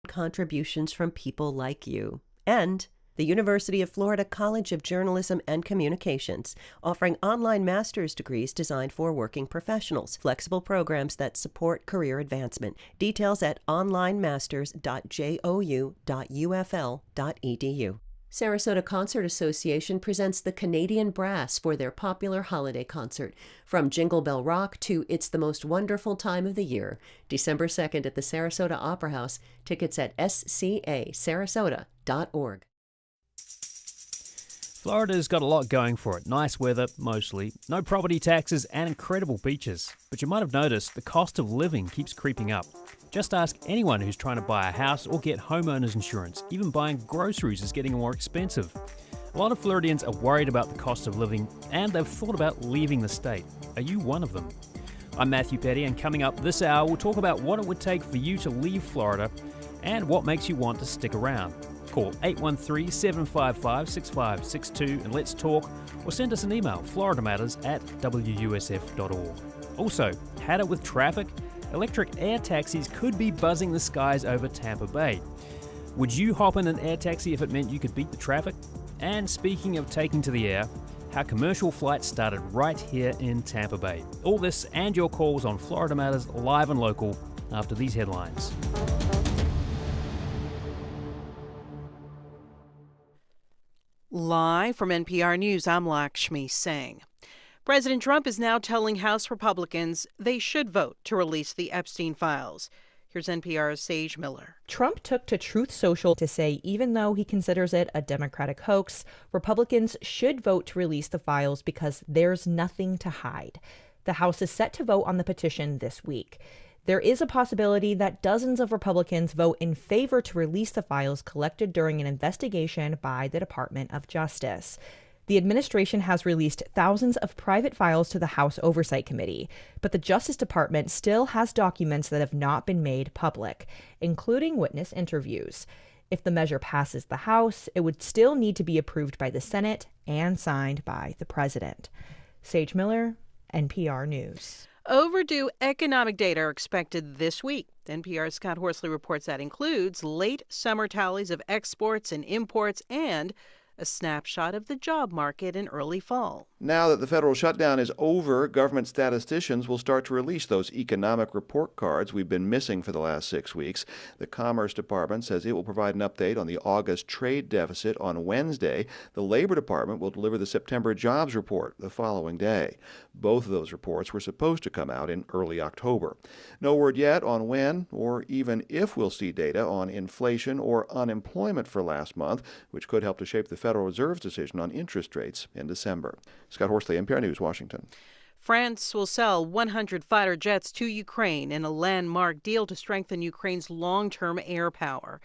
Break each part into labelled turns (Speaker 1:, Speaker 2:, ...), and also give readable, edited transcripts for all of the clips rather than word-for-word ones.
Speaker 1: contributions from people like you. And the University of Florida College of Journalism and Communications, offering online master's degrees designed for working professionals, flexible programs that support career advancement. Details at onlinemasters.jou.ufl.edu. Sarasota Concert Association presents the Canadian Brass for their popular holiday concert. From Jingle Bell Rock to It's the Most Wonderful Time of the Year, December 2nd at the Sarasota Opera House. Tickets at scasarasota.org.
Speaker 2: Florida's got a lot going for it. Nice weather, mostly, no property taxes, and incredible beaches. But you might have noticed the cost of living keeps creeping up. Just ask anyone who's trying to buy a house or get homeowners insurance. Even buying groceries is getting more expensive. A lot of Floridians are worried about the cost of living, and they've thought about leaving the state. Are you one of them? I'm Matthew Petty, and coming up this hour, we'll talk about what it would take for you to leave Florida and what makes you want to stick around. Call 813-755-6562 and let's talk, or send us an email, FloridaMatters@WUSF.org. Also, had it with traffic? Electric air taxis could be buzzing the skies over Tampa Bay. Would you hop in an air taxi if it meant you could beat the traffic? And speaking of taking to the air, how commercial flights started right here in Tampa Bay. All this and your calls on Florida Matters live and local after these headlines.
Speaker 3: Live from NPR News, I'm Lakshmi Singh. President Trump is now telling House Republicans they should vote to release the Epstein files. Here's NPR's Sage Miller.
Speaker 4: Trump took to Truth Social to say even though he considers it a Democratic hoax, Republicans should vote to release the files because there's nothing to hide. The House is set to vote on the petition this week. There is a possibility that dozens of Republicans vote in favor to release the files collected during an investigation by the Department of Justice. The administration has released thousands of private files to the House Oversight Committee, but the Justice Department still has documents that have not been made public, including witness interviews. If the measure passes the House, it would still need to be approved by the Senate and signed by the President. Sage Miller, NPR News.
Speaker 3: Overdue economic data are expected this week. NPR's Scott Horsley reports that includes late summer tallies of exports and imports and a snapshot of the job market in early fall.
Speaker 5: Now that the federal shutdown is over, government statisticians will start to release those economic report cards we've been missing for the last 6 weeks. The Commerce Department says it will provide an update on the August trade deficit on Wednesday. The Labor Department will deliver the September jobs report the following day. Both of those reports were supposed to come out in early October. No word yet on when or even if we'll see data on inflation or unemployment for last month, which could help to shape the Federal Reserve's decision on interest rates in December. Scott Horsley, NPR News, Washington.
Speaker 3: France will sell 100 fighter jets to Ukraine in a landmark deal to strengthen Ukraine's long-term air power.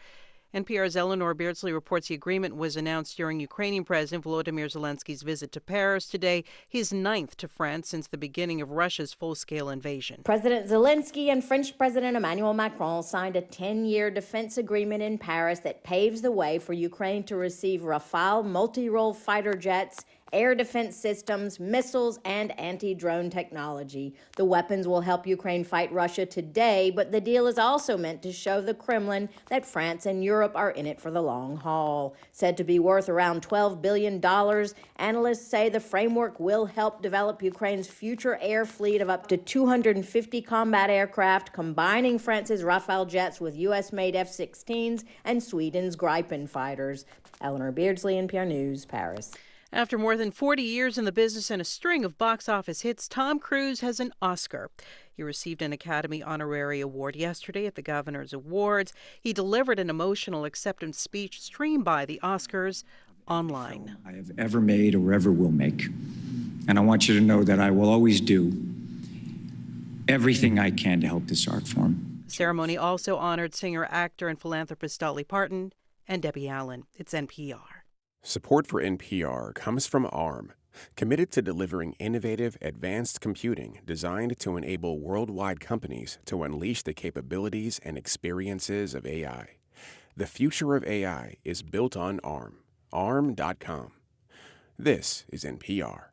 Speaker 3: NPR's Eleanor Beardsley reports the agreement was announced during Ukrainian President Volodymyr Zelensky's visit to Paris today, his ninth to France since the beginning of Russia's full-scale invasion.
Speaker 6: President Zelensky and French President Emmanuel Macron signed a 10-year defense agreement in Paris that paves the way for Ukraine to receive Rafale multi-role fighter jets, air defense systems, missiles, and anti-drone technology. The weapons will help Ukraine fight Russia today, but the deal is also meant to show the Kremlin that France and Europe are in it for the long haul. Said to be worth around $12 billion, analysts say the framework will help develop Ukraine's future air fleet of up to 250 combat aircraft, combining France's Rafale jets with U.S.-made F-16s and Sweden's Gripen fighters. Eleanor Beardsley, NPR News, Paris.
Speaker 3: After more than 40 years in the business and a string of box office hits, Tom Cruise has an Oscar. He received an Academy Honorary Award yesterday at the Governor's Awards. He delivered an emotional acceptance speech streamed by the Oscars online.
Speaker 7: I have ever made or ever will make. And I want you to know that I will always do everything I can to help this art form.
Speaker 3: The ceremony also honored singer, actor, and philanthropist Dolly Parton and Debbie Allen. It's NPR.
Speaker 8: Support for NPR comes from ARM, committed to delivering innovative, advanced computing designed to enable worldwide companies to unleash the capabilities and experiences of AI. The future of AI is built on ARM. ARM.com. This is NPR.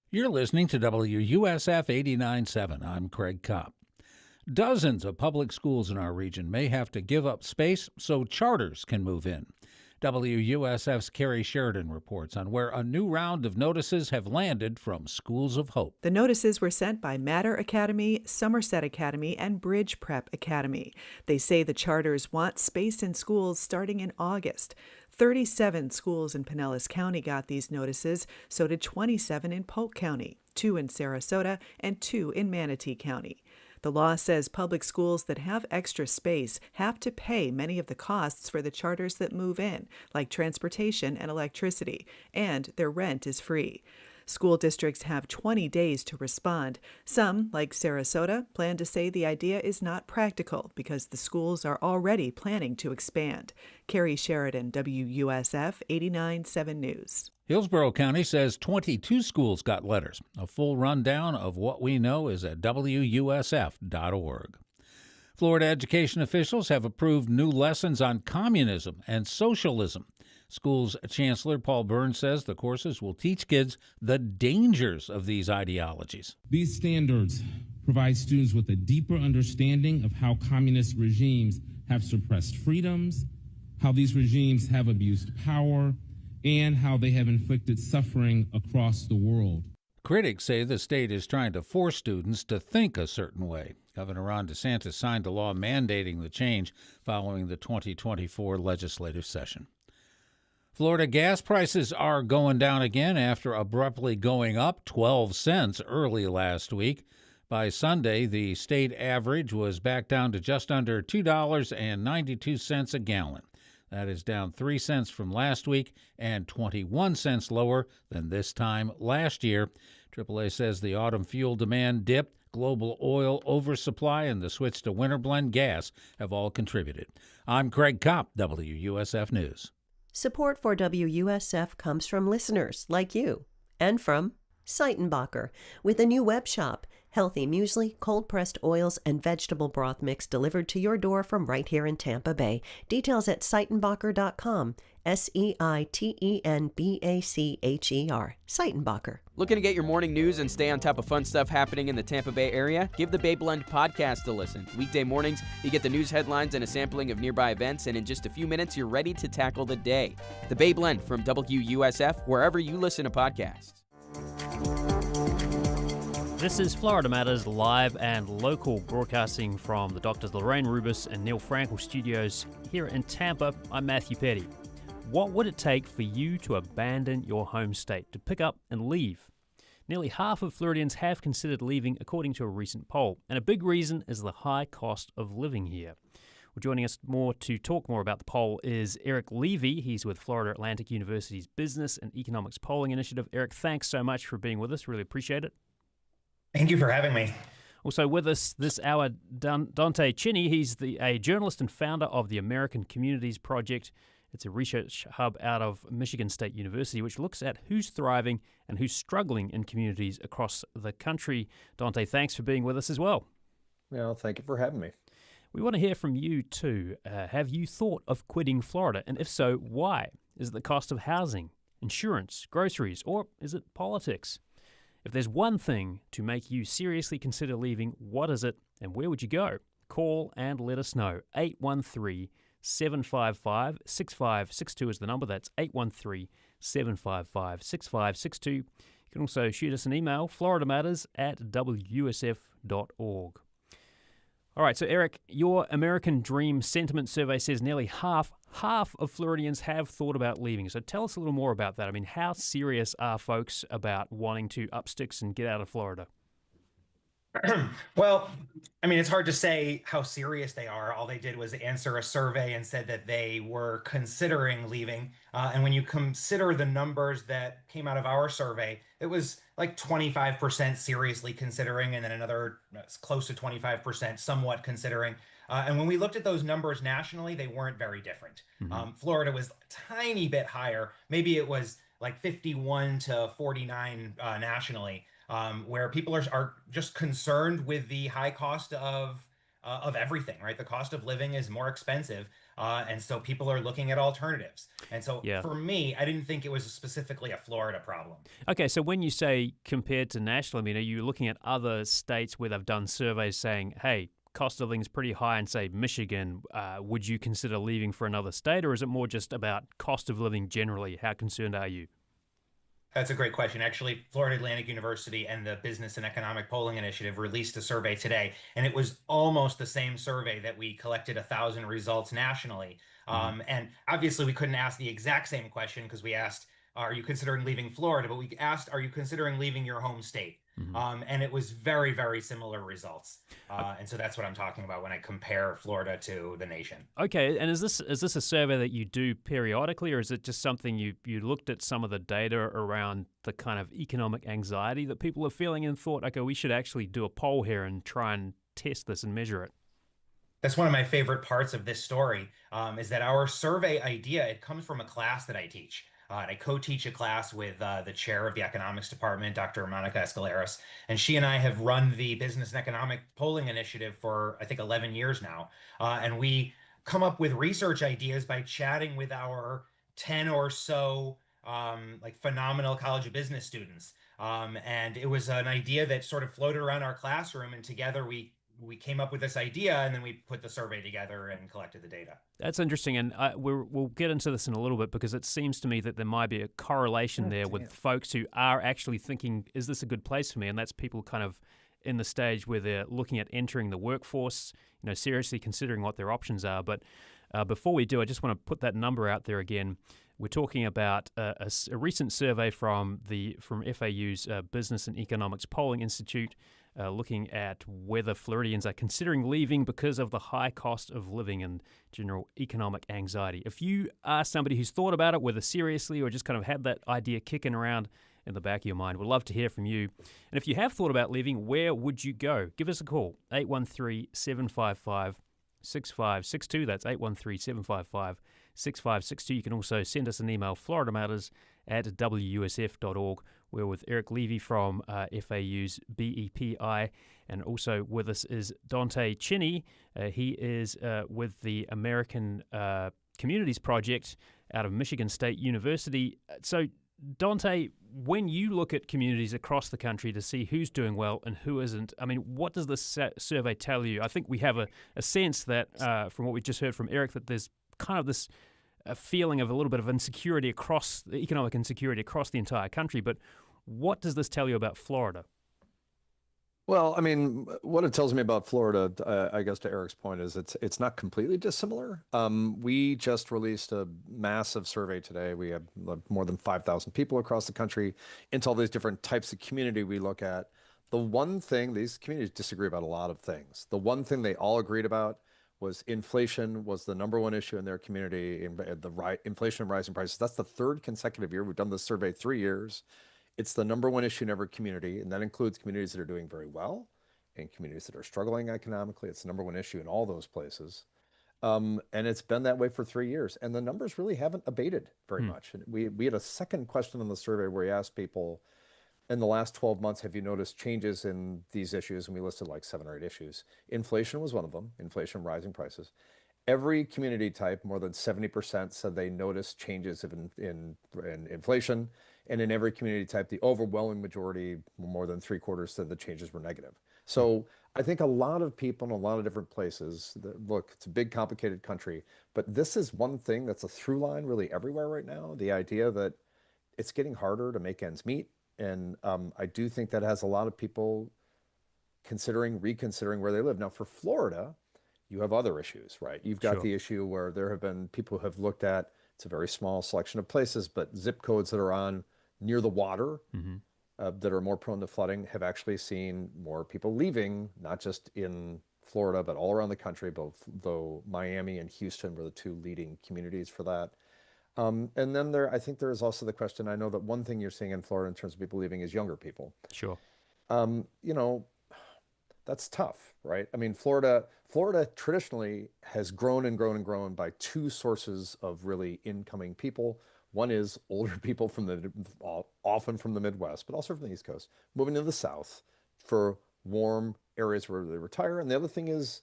Speaker 9: You're listening to WUSF 89.7. I'm Craig Kopp. Dozens of public schools in our region may have to give up space so charters can move in. WUSF's Carrie Sheridan reports on where a new round of notices have landed from Schools of Hope.
Speaker 10: The notices were sent by Matter Academy, Somerset Academy, and Bridge Prep Academy. They say the charters want space in schools starting in August. 37 schools in Pinellas County got these notices, so did 27 in Polk County, 2 in Sarasota, and 2 in Manatee County. The law says public schools that have extra space have to pay many of the costs for the charters that move in, like transportation and electricity, and their rent is free. School districts have 20 days to respond. Some, like Sarasota, plan to say the idea is not practical because the schools are already planning to expand. Carrie Sheridan, WUSF 89.7 News.
Speaker 9: Hillsborough County says 22 schools got letters. A full rundown of what we know is at WUSF.org. Florida education officials have approved new lessons on communism and socialism. Schools Chancellor Paul Burns says the courses will teach kids the dangers of these ideologies.
Speaker 11: These standards provide students with a deeper understanding of how communist regimes have suppressed freedoms, how these regimes have abused power, and how they have inflicted suffering across the world.
Speaker 9: Critics say the state is trying to force students to think a certain way. Governor Ron DeSantis signed a law mandating the change following the 2024 legislative session. Florida gas prices are going down again after abruptly going up 12 cents early last week. By Sunday, the state average was back down to just under $2.92 a gallon. That is down 3 cents from last week and 21 cents lower than this time last year. AAA says the autumn fuel demand dip, global oil oversupply, and the switch to winter blend gas have all contributed. I'm Craig Kopp, WUSF News.
Speaker 1: Support for WUSF comes from listeners like you and from Seitenbacher with a new web shop. Healthy muesli, cold-pressed oils, and vegetable broth mix delivered to your door from right here in Tampa Bay. Details at Seitenbacher.com. Seitenbacher. Seitenbacher.
Speaker 12: Looking to get your morning news and stay on top of fun stuff happening in the Tampa Bay area? Give the Bay Blend podcast a listen. Weekday mornings, you get the news headlines and a sampling of nearby events, and in just a few minutes, you're ready to tackle the day. The Bay Blend from WUSF, wherever you listen to podcasts.
Speaker 2: This is Florida Matters live and local, broadcasting from the Doctors Lorraine Rubis and Neil Frankel studios here in Tampa. I'm Matthew Petty. What would it take for you to abandon your home state, to pick up and leave? Nearly half of Floridians have considered leaving, according to a recent poll, and a big reason is the high cost of living here. Well, joining us to talk more about the poll is Eric Levy. He's with Florida Atlantic University's Business and Economics Polling Initiative. Eric, thanks so much for being with us. Really appreciate it.
Speaker 13: Thank you for having me.
Speaker 2: Also with us this hour, Dante Cini. He's a journalist and founder of the American Communities Project. It's a research hub out of Michigan State University, which looks at who's thriving and who's struggling in communities across the country. Dante, thanks for being with us as well.
Speaker 14: Well, thank you for having me.
Speaker 2: We want to hear from you too. Have you thought of quitting Florida? And if so, why? Is it the cost of housing, insurance, groceries, or is it politics? If there's one thing to make you seriously consider leaving, what is it and where would you go? Call and let us know. 813-755-6562 is the number. That's 813-755-6562. You can also shoot us an email, FloridaMatters@WUSF.org. All right, so Eric, your American Dream Sentiment Survey says nearly half of Floridians have thought about leaving. So tell us a little more about that. I mean, how serious are folks about wanting to up sticks and get out of Florida?
Speaker 13: Well, I mean, it's hard to say how serious they are. All they did was answer a survey and said that they were considering leaving. And when you consider the numbers that came out of our survey, it was like 25% seriously considering, and then another close to 25% somewhat considering. And when we looked at those numbers nationally, they weren't very different. Mm-hmm. Florida was a tiny bit higher. Maybe it was like 51 to 49 nationally. Where people are just concerned with the high cost of everything, right? The cost of living is more expensive, and so people are looking at alternatives. And so for me, I didn't think it was specifically a Florida problem.
Speaker 2: Okay, so when you say compared to national, I mean, are you looking at other states where they've done surveys saying, hey, cost of living is pretty high in, say, Michigan, would you consider leaving for another state, or is it more just about cost of living generally? How concerned are you?
Speaker 13: That's a great question. Actually, Florida Atlantic University and the Business and Economic Polling Initiative released a survey today, and it was almost the same survey that we collected 1,000 results nationally. And obviously, we couldn't ask the exact same question because we asked, are you considering leaving Florida? But we asked, are you considering leaving your home state? And it was very, very similar results. And so that's what I'm talking about when I compare Florida to the nation.
Speaker 2: Okay, and is this a survey that you do periodically, or is it just something you looked at some of the data around the kind of economic anxiety that people are feeling and thought, okay, we should actually do a poll here and try and test this and measure it?
Speaker 13: That's one of my favorite parts of this story, is that our survey idea, it comes from a class that I teach. And I co-teach a class with the chair of the economics department, Dr. Monica Escaleras, and she and I have run the Business and Economic Polling Initiative for, I think, 11 years now. And we come up with research ideas by chatting with our 10 or so like phenomenal College of Business students. And it was an idea that sort of floated around our classroom, and together we came up with this idea, and then we put the survey together and collected the data.
Speaker 2: That's interesting, and we'll get into this in a little bit because it seems to me that there might be a correlation there with folks who are actually thinking, is this a good place for me? And that's people kind of in the stage where they're looking at entering the workforce, seriously considering what their options are. But before we do, I just want to put that number out there again. We're talking about a recent survey from FAU's Business and Economics Polling Institute, looking at whether Floridians are considering leaving because of the high cost of living and general economic anxiety. If you are somebody who's thought about it, whether seriously or just kind of had that idea kicking around in the back of your mind, we'd love to hear from you. And if you have thought about leaving, where would you go? Give us a call, 813-755-6562. That's 813-755-6562. You can also send us an email, FloridaMatters@WUSF.org. We're with Eric Levy from FAU's BEPI, and also with us is Dante Chinny. He is with the American Communities Project out of Michigan State University. So, Dante, when you look at communities across the country to see who's doing well and who isn't, I mean, what does this survey tell you? I think we have a sense that, from what we just heard from Eric, that there's kind of this a feeling of a little bit of insecurity economic insecurity across the entire country. But what does this tell you about Florida?
Speaker 14: Well, I mean, what it tells me about Florida, I guess to Eric's point, is it's not completely dissimilar. We just released a massive survey today. We have more than 5,000 people across the country into all these different types of community we look at. The one thing, these communities disagree about a lot of things. The one thing they all agreed about was inflation was the number one issue in their community, inflation and rising prices. That's the third consecutive year. We've done this survey 3 years. It's the number one issue in every community, and that includes communities that are doing very well and communities that are struggling economically. It's the number one issue in all those places. And it's been that way for 3 years, and the numbers really haven't abated very much. And we had a second question on the survey where we asked people, in the last 12 months, have you noticed changes in these issues? And we listed like 7 or 8 issues. Inflation was one of them, inflation, rising prices. Every community type, more than 70% said they noticed changes in inflation. And in every community type, the overwhelming majority, more than 3/4, said the changes were negative. So I think a lot of people in a lot of different places, look, it's a big, complicated country, but this is one thing that's a through line really everywhere right now, the idea that it's getting harder to make ends meet. And I do think that has a lot of people reconsidering where they live. Now, for Florida, you have other issues, right? You've got the issue where there have been people who have looked at, it's a very small selection of places, but zip codes that are on near the water that are more prone to flooding have actually seen more people leaving, not just in Florida, but all around the country, though Miami and Houston were the 2 leading communities for that. And then I think there is also the question, I know that one thing you're seeing in Florida in terms of people leaving is younger people.
Speaker 2: Sure.
Speaker 14: That's tough, right? I mean, Florida traditionally has grown and grown and grown by 2 sources of really incoming people. One is older people often from the Midwest, but also from the East Coast, moving to the South for warm areas where they retire. And the other thing is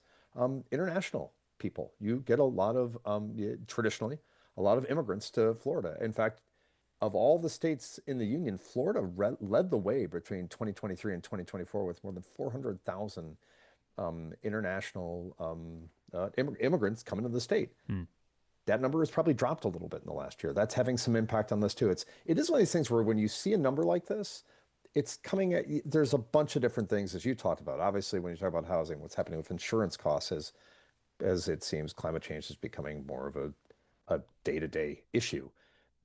Speaker 14: international people. You get a lot of, traditionally, a lot of immigrants to Florida. In fact, of all the states in the union, Florida led the way between 2023 and 2024 with more than 400,000 international immigrants coming to the state. That number has probably dropped a little bit in the last year. That's having some impact on this too. It is one of these things where when you see a number like this, it's coming at, there's a bunch of different things as you talked about. Obviously, when you talk about housing, what's happening with insurance costs as it seems climate change is becoming more of a day-to-day issue.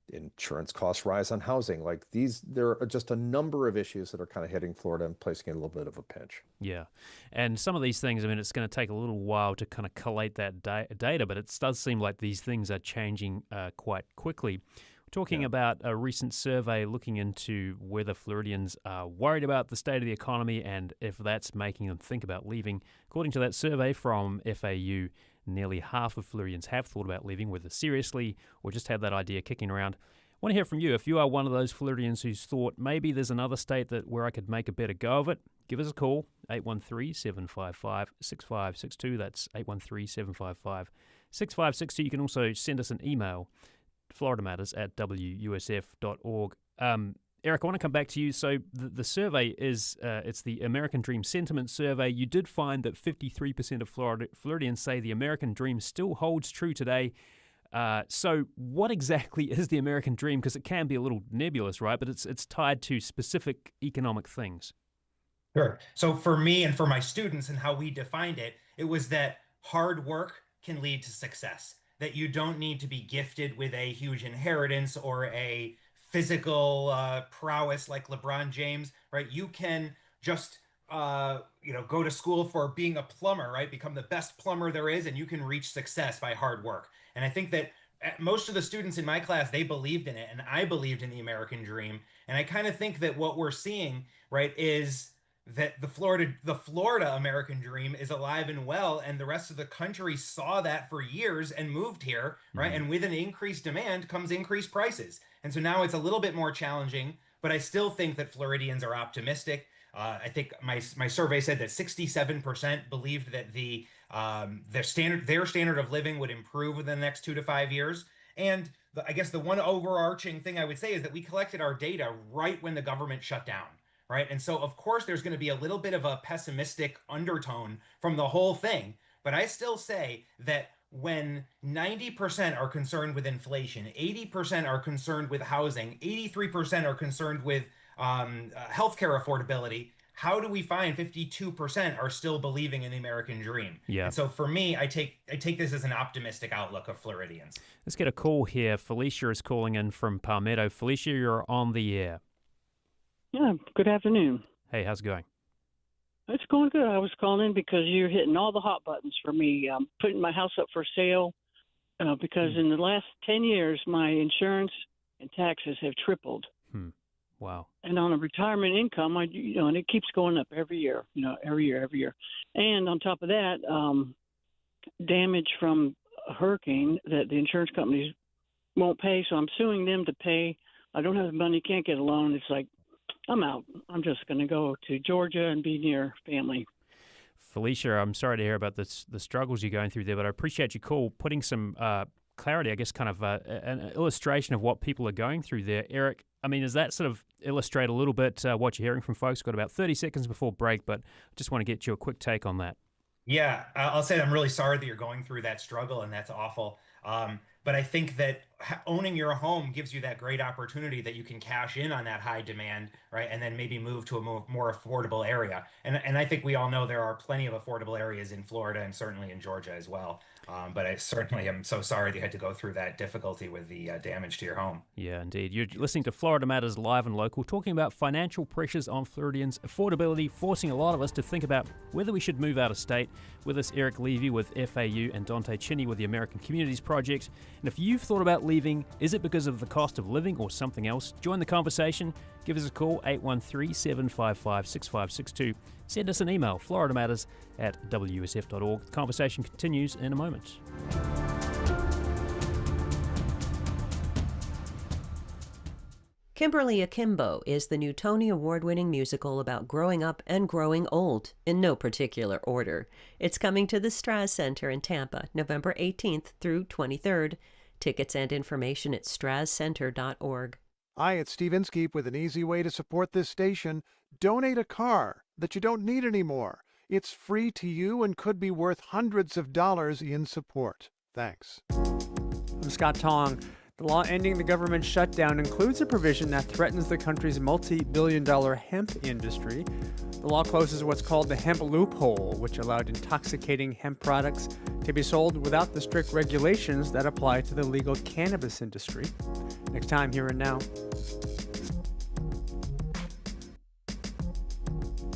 Speaker 14: Insurance costs rise on housing. Like there are just a number of issues that are kind of hitting Florida and placing it in a little bit of a pinch.
Speaker 2: Yeah. And some of these things, I mean, it's going to take a little while to kind of collate that data, but it does seem like these things are changing quite quickly. We're talking about a recent survey looking into whether Floridians are worried about the state of the economy and if that's making them think about leaving. According to that survey from FAU, nearly half of Floridians have thought about leaving, whether seriously or just have that idea kicking around. I want to hear from you. If you are one of those Floridians who's thought maybe there's another state where I could make a better go of it, give us a call, 813-755-6562. That's 813-755-6562. You can also send us an email, FloridaMatters@WUSF.org. Eric, I want to come back to you. So the survey is, it's the American Dream Sentiment Survey. You did find that 53% of Floridians say the American dream still holds true today. So what exactly is the American dream? Because it can be a little nebulous, right? But it's tied to specific economic things.
Speaker 13: Sure. So for me and for my students and how we defined it, it was that hard work can lead to success, that you don't need to be gifted with a huge inheritance or a physical prowess like LeBron James, right? You can just, go to school for being a plumber, right? Become the best plumber there is, and you can reach success by hard work. And I think that most of the students in my class, they believed in it, and I believed in the American dream. And I kind of think that what we're seeing, right, is that the Florida American dream is alive and well, and the rest of the country saw that for years and moved here, right? And with an increased demand comes increased prices. And so now it's a little bit more challenging, but I still think that Floridians are optimistic. I think my survey said that 67% believed that their standard of living would improve within the next 2 to 5 years. And I guess the one overarching thing I would say is that we collected our data right when the government shut down. Right. And so, of course, there's going to be a little bit of a pessimistic undertone from the whole thing. But I still say that when 90% are concerned with inflation, 80% are concerned with housing, 83% are concerned with healthcare affordability, how do we find 52% are still believing in the American dream?
Speaker 2: Yeah.
Speaker 13: And so for me, I take this as an optimistic outlook of Floridians.
Speaker 2: Let's get a call here. Felicia is calling in from Palmetto. Felicia, you're on the air.
Speaker 15: Yeah, good afternoon.
Speaker 2: Hey, how's it going?
Speaker 15: It's going good. I was calling in because you're hitting all the hot buttons for me. I'm putting my house up for sale because in the last 10 years, my insurance and taxes have tripled.
Speaker 2: Wow.
Speaker 15: And on a retirement income, and it keeps going up every year, every year. And on top of that, damage from a hurricane that the insurance companies won't pay. So I'm suing them to pay. I don't have the money, can't get a loan. It's like, I'm out. I'm just going to go to Georgia and be near family.
Speaker 2: Felicia, I'm sorry to hear about the struggles you're going through there, but I appreciate your call, putting some clarity, I guess, kind of an illustration of what people are going through there. Eric, I mean, does that sort of illustrate a little bit what you're hearing from folks? We've got about 30 seconds before break, but I just want to get you a quick take on that.
Speaker 13: Yeah, I'll say I'm really sorry that you're going through that struggle, and that's awful. But I think that owning your home gives you that great opportunity that you can cash in on that high demand, right? And then maybe move to a more affordable area. And I think we all know there are plenty of affordable areas in Florida and certainly in Georgia as well. But I certainly am so sorry that you had to go through that difficulty with the damage to your home.
Speaker 2: Yeah, indeed. You're listening to Florida Matters Live and Local, talking about financial pressures on Floridians, affordability, forcing a lot of us to think about whether we should move out of state. With us, Eric Levy with FAU and Dante Chinney with the American Communities Project. And if you've thought about leaving, is it because of the cost of living or something else? Join the conversation. Give us a call, 813-755-6562. Send us an email, FloridaMatters@WUSF.org. The conversation continues in a moment.
Speaker 1: Kimberly Akimbo is the new Tony Award-winning musical about growing up and growing old, in no particular order. It's coming to the Straz Center in Tampa, November 18th through 23rd. Tickets and information at strazcenter.org.
Speaker 16: Hi, it's Steve Inskeep with an easy way to support this station. Donate a car that you don't need anymore. It's free to you and could be worth hundreds of dollars in support. Thanks.
Speaker 17: I'm Scott Tong. The law ending the government shutdown includes a provision that threatens the country's multi-billion-dollar hemp industry. The law closes what's called the hemp loophole, which allowed intoxicating hemp products to be sold without the strict regulations that apply to the legal cannabis industry. Next time, Here and Now.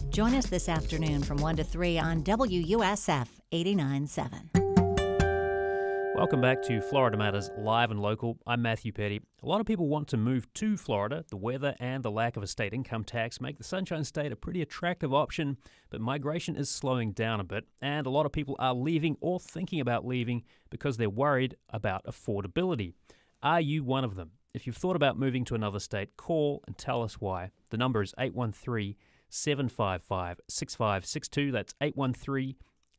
Speaker 18: Join us this afternoon from 1 to 3 on WUSF 89.7.
Speaker 2: Welcome back to Florida Matters Live and Local. I'm Matthew Petty. A lot of people want to move to Florida. The weather and the lack of a state income tax make the Sunshine State a pretty attractive option, but migration is slowing down a bit, and a lot of people are leaving or thinking about leaving because they're worried about affordability. Are you one of them? If you've thought about moving to another state, call and tell us why. The number is 813-755-6562. That's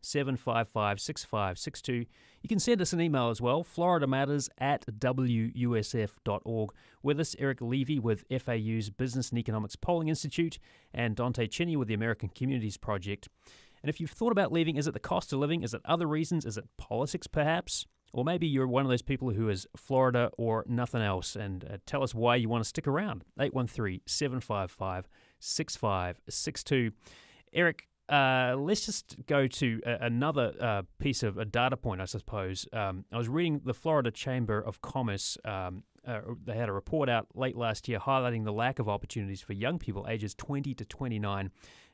Speaker 2: 813-755-6562. You can send us an email as well, FloridaMatters@WUSF.org. With us, Eric Levy with FAU's Business and Economics Polling Institute and Dante Cheney with the American Communities Project. And if you've thought about leaving, is it the cost of living? Is it other reasons? Is it politics, perhaps? Or maybe you're one of those people who is Florida or nothing else, and tell us why you want to stick around. 813-755-6562. Eric, let's just go to another piece of a data point, I suppose. I was reading the Florida Chamber of Commerce. They had a report out late last year highlighting the lack of opportunities for young people ages 20 to 29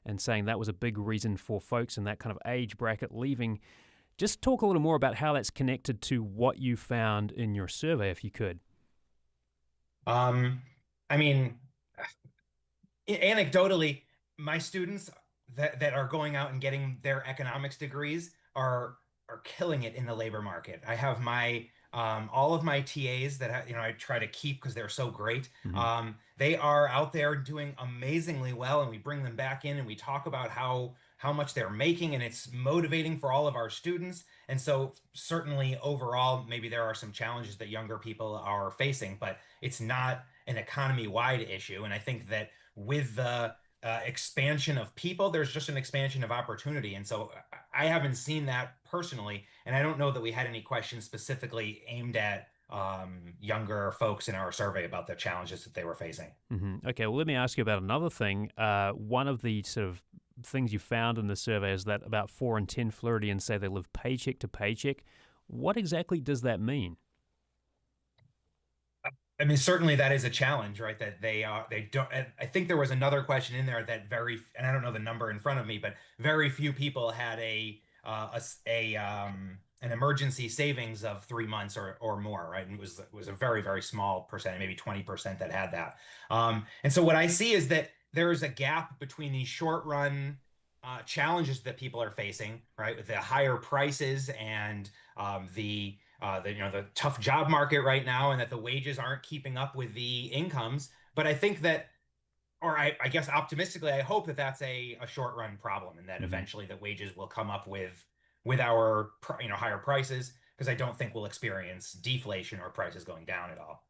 Speaker 2: and saying that was a big reason for folks in that kind of age bracket leaving. Just talk a little more about how that's connected to what you found in your survey, if you could.
Speaker 13: I mean, anecdotally, my students that are going out and getting their economics degrees are killing it in the labor market. I have my all of my TAs that I try to keep because they're so great.
Speaker 2: Mm-hmm.
Speaker 13: They are out there doing amazingly well, and we bring them back in and we talk about how much they're making, and it's motivating for all of our students. And so certainly overall, maybe there are some challenges that younger people are facing, but it's not an economy-wide issue. And I think that with the expansion of people, there's just an expansion of opportunity. And so I haven't seen that personally, and I don't know that we had any questions specifically aimed at younger folks in our survey about the challenges that they were facing.
Speaker 2: Mm-hmm. Okay, well, let me ask you about another thing. One of the sort of things you found in the survey is that about 4 in 10 Floridians say they live paycheck to paycheck. What exactly does that mean?
Speaker 13: I mean, certainly that is a challenge, right? That they don't. I think there was another question in there that and I don't know the number in front of me, but very few people had an emergency savings of 3 months or more, right? And it was a very, very small percent, maybe 20% that had that. And so what I see is that there is a gap between these short run challenges that people are facing, right, with the higher prices and the tough job market right now, and that the wages aren't keeping up with the incomes. But I think that, or I guess optimistically, I hope that that's a short run problem, and that eventually the wages will come up with our higher prices, because I don't think we'll experience deflation or prices going down at all.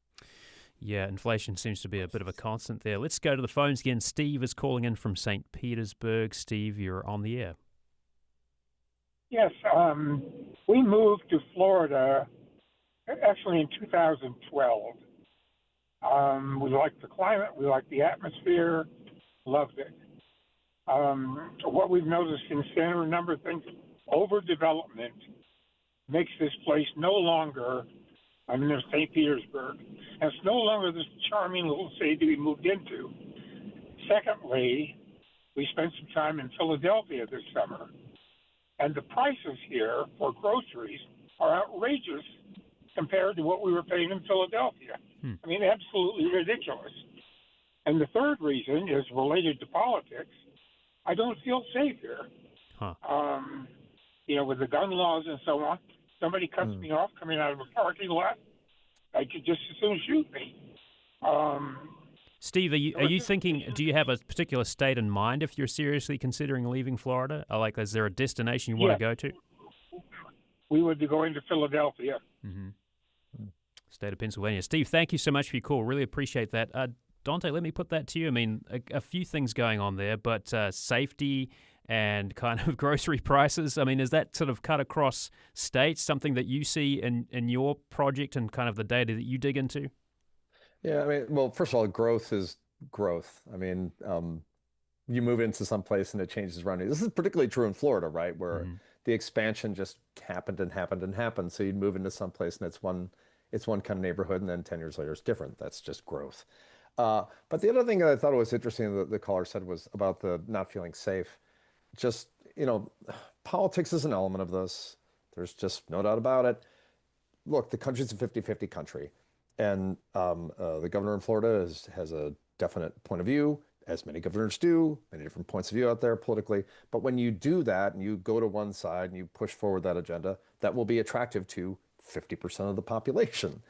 Speaker 2: Yeah, inflation seems to be a bit of a constant there. Let's go to the phones again. Steve is calling in from St. Petersburg. Steve, you're on the air.
Speaker 19: Yes, we moved to Florida actually in 2012. We liked the climate, we liked the atmosphere, loved it. What we've noticed since then are a number of things. Overdevelopment makes this place no longer, there's St. Petersburg, and it's no longer this charming little city that we moved into. Secondly, we spent some time in Philadelphia this summer, and the prices here for groceries are outrageous compared to what we were paying in Philadelphia. I mean, absolutely ridiculous. And the third reason is related to politics. I don't feel safe here. With the gun laws and so on, somebody cuts me off coming out of a parking lot, I could just as soon shoot me.
Speaker 2: Steve, are you thinking, do you have a particular state in mind if you're seriously considering leaving Florida? Like, is there a destination you want to go to?
Speaker 19: We would be going to Philadelphia.
Speaker 2: Mm-hmm. State of Pennsylvania. Steve, thank you so much for your call. Really appreciate that. Dante, let me put that to you. I mean, a few things going on there, but safety and kind of grocery prices. I mean, is that sort of cut across states, something that you see in your project and kind of the data that you dig into?
Speaker 14: Yeah, I mean, well, first of all, growth is growth. I mean, you move into some place and it changes around you. This is particularly true in Florida, right? Where the expansion just happened and happened and happened. So you'd move into some place and it's one kind of neighborhood, and then 10 years later it's different. That's just growth. But the other thing that I thought was interesting that the caller said was about the not feeling safe. Just, politics is an element of this. There's just no doubt about it. Look, the country's a 50-50 country. And the governor in Florida has a definite point of view, as many governors do, many different points of view out there politically. But when you do that and you go to one side and you push forward that agenda, that will be attractive to 50% of the population.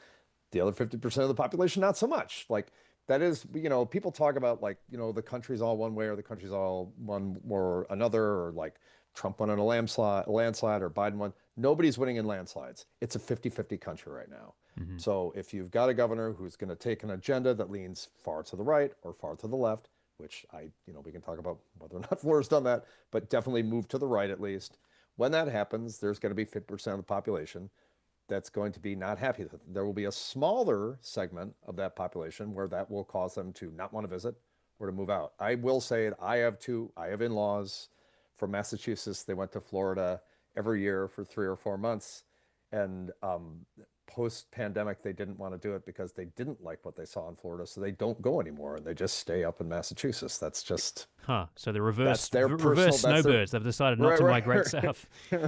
Speaker 14: The other 50% of the population, not so much. Like, that is, people talk about the country's all one way or the country's all one or another, or like Trump won in a landslide or Biden won. Nobody's winning in landslides. It's a 50-50 country right now. So if you've got a governor who's going to take an agenda that leans far to the right or far to the left, which we can talk about whether or not Florida's done that, but definitely move to the right at least. When that happens, there's going to be 50% of the population that's going to be not happy with it. There will be a smaller segment of that population where that will cause them to not want to visit or to move out. I will say it. I have in-laws from Massachusetts. They went to Florida every year for 3 or 4 months. And post-pandemic, they didn't want to do it because they didn't like what they saw in Florida. So they don't go anymore, and they just stay up in Massachusetts. That's just...
Speaker 2: So the reverse snowbirds. They've decided not to migrate south.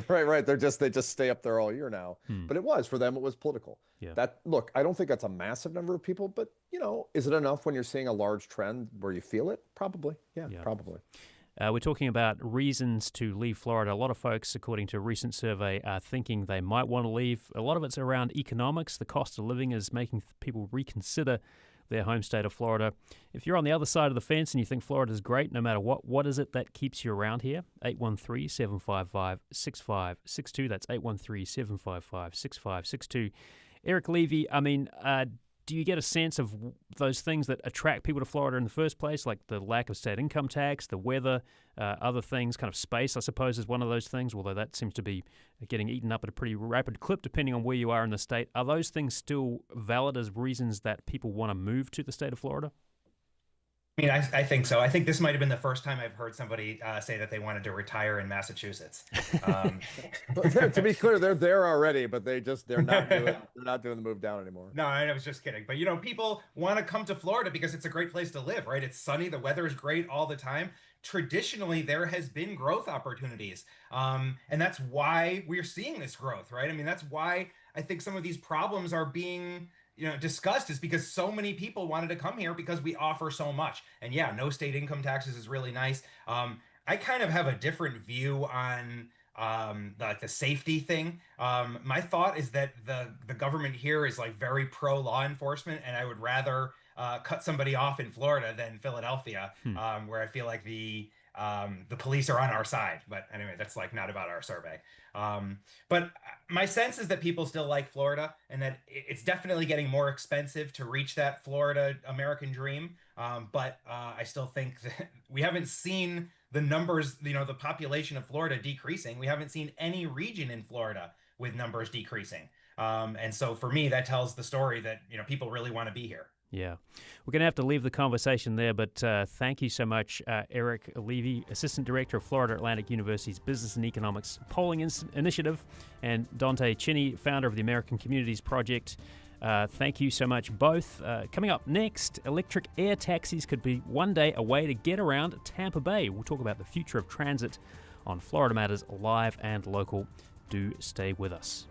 Speaker 14: Right. They just stay up there all year now. But for them, it was political.
Speaker 2: Yeah.
Speaker 14: Look, I don't think that's a massive number of people, but, is it enough when you're seeing a large trend where you feel it? Probably. Yeah. Probably.
Speaker 2: We're talking about reasons to leave Florida. A lot of folks, according to a recent survey, are thinking they might want to leave. A lot of it's around economics. The cost of living is making people reconsider their home state of Florida. If you're on the other side of the fence and you think Florida is great no matter what is it that keeps you around here? 813-755-6562. That's 813-755-6562. Eric Levy, do you get a sense of those things that attract people to Florida in the first place, like the lack of state income tax, the weather, other things, kind of space, I suppose, is one of those things, although that seems to be getting eaten up at a pretty rapid clip depending on where you are in the state. Are those things still valid as reasons that people want to move to the state of Florida?
Speaker 13: I think so. I think this might have been the first time I've heard somebody say that they wanted to retire in Massachusetts.
Speaker 14: To be clear, they're there already, but they're not doing the move down anymore.
Speaker 13: No, I was just kidding. But people want to come to Florida because it's a great place to live, right? It's sunny, the weather is great all the time. Traditionally, there has been growth opportunities, and that's why we're seeing this growth, right? That's why I think some of these problems are being discussed, is because so many people wanted to come here because we offer so much. And yeah, no state income taxes is really nice. I kind of have a different view on the safety thing. My thought is that the government here is very pro law enforcement, and I would rather cut somebody off in Florida than Philadelphia, where I feel like the police are on our side. But anyway, that's not about our survey. But my sense is that people still like Florida, and that it's definitely getting more expensive to reach that Florida American dream. But I still think that we haven't seen the numbers, the population of Florida decreasing. We haven't seen any region in Florida with numbers decreasing. And so for me, that tells the story that, people really want to be here.
Speaker 2: Yeah. We're going to have to leave the conversation there, but thank you so much, Eric Levy, Assistant Director of Florida Atlantic University's Business and Economics Polling Initiative, and Dante Chinny, founder of the American Communities Project. Thank you so much, both. Coming up next, electric air taxis could be one day a way to get around Tampa Bay. We'll talk about the future of transit on Florida Matters Live and Local. Do stay with us.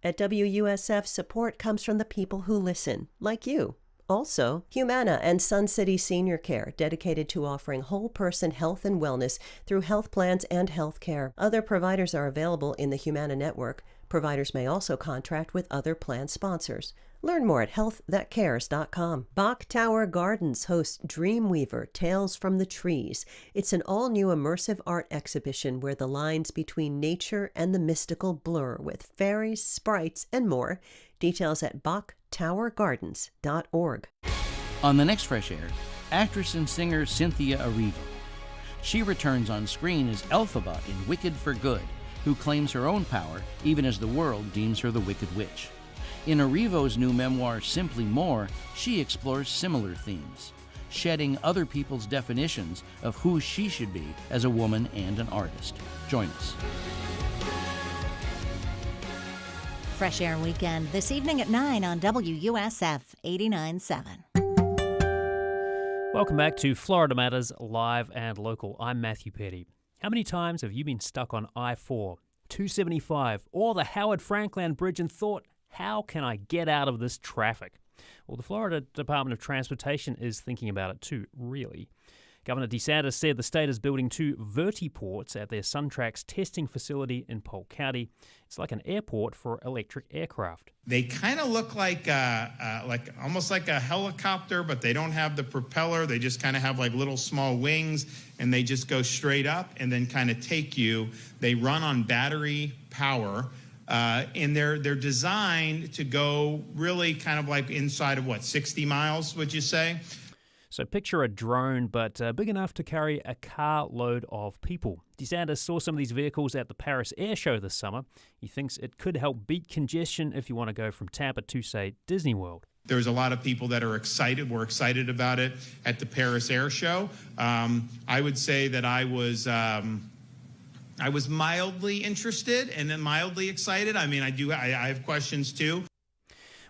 Speaker 1: At WUSF, support comes from the people who listen, like you. Also, Humana and Sun City Senior Care, dedicated to offering whole-person health and wellness through health plans and health care. Other providers are available in the Humana network. Providers may also contract with other plan sponsors. Learn more at healththatcares.com. Bach Tower Gardens hosts Dreamweaver Tales from the Trees. It's an all-new immersive art exhibition where the lines between nature and the mystical blur with fairies, sprites, and more. Details at bachtowergardens.org.
Speaker 20: On the next Fresh Air, actress and singer Cynthia Erivo. She returns on screen as Elphaba in Wicked for Good, who claims her own power even as the world deems her the Wicked Witch. In Erivo's new memoir, Simply More, she explores similar themes, shedding other people's definitions of who she should be as a woman and an artist. Join us.
Speaker 18: Fresh Air Weekend this evening at 9 on WUSF 89.7.
Speaker 2: Welcome back to Florida Matters, live and local. I'm Matthew Petty. How many times have you been stuck on I-4, 275, or the Howard Frankland Bridge and thought, how can I get out of this traffic? Well, the Florida Department of Transportation is thinking about it too, really. Governor DeSantis said the state is building 2 vertiports at their SunTrax testing facility in Polk County. It's like an airport for electric aircraft.
Speaker 21: They kind of look like almost like a helicopter, but they don't have the propeller. They just kind of have like little small wings, and they just go straight up and then kind of take you. They run on battery power. And they're designed to go really kind of like inside of 60 miles, would you say?
Speaker 2: So picture a drone, but big enough to carry a carload of people. DeSantis saw some of these vehicles at the Paris Air Show this summer. He thinks it could help beat congestion if you want to go from Tampa to, say, Disney World.
Speaker 21: There's a lot of people that are excited. We're excited about it at the Paris Air Show. I would say that I was mildly interested and then mildly excited. I mean, I have questions too.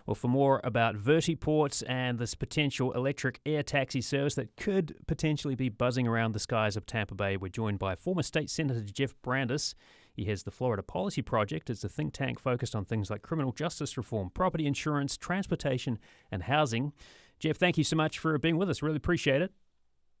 Speaker 2: Well, for more about vertiports and this potential electric air taxi service that could potentially be buzzing around the skies of Tampa Bay, we're joined by former State Senator Jeff Brandes. He heads the Florida Policy Project. It's a think tank focused on things like criminal justice reform, property insurance, transportation, and housing. Jeff, thank you so much for being with us. Really appreciate it.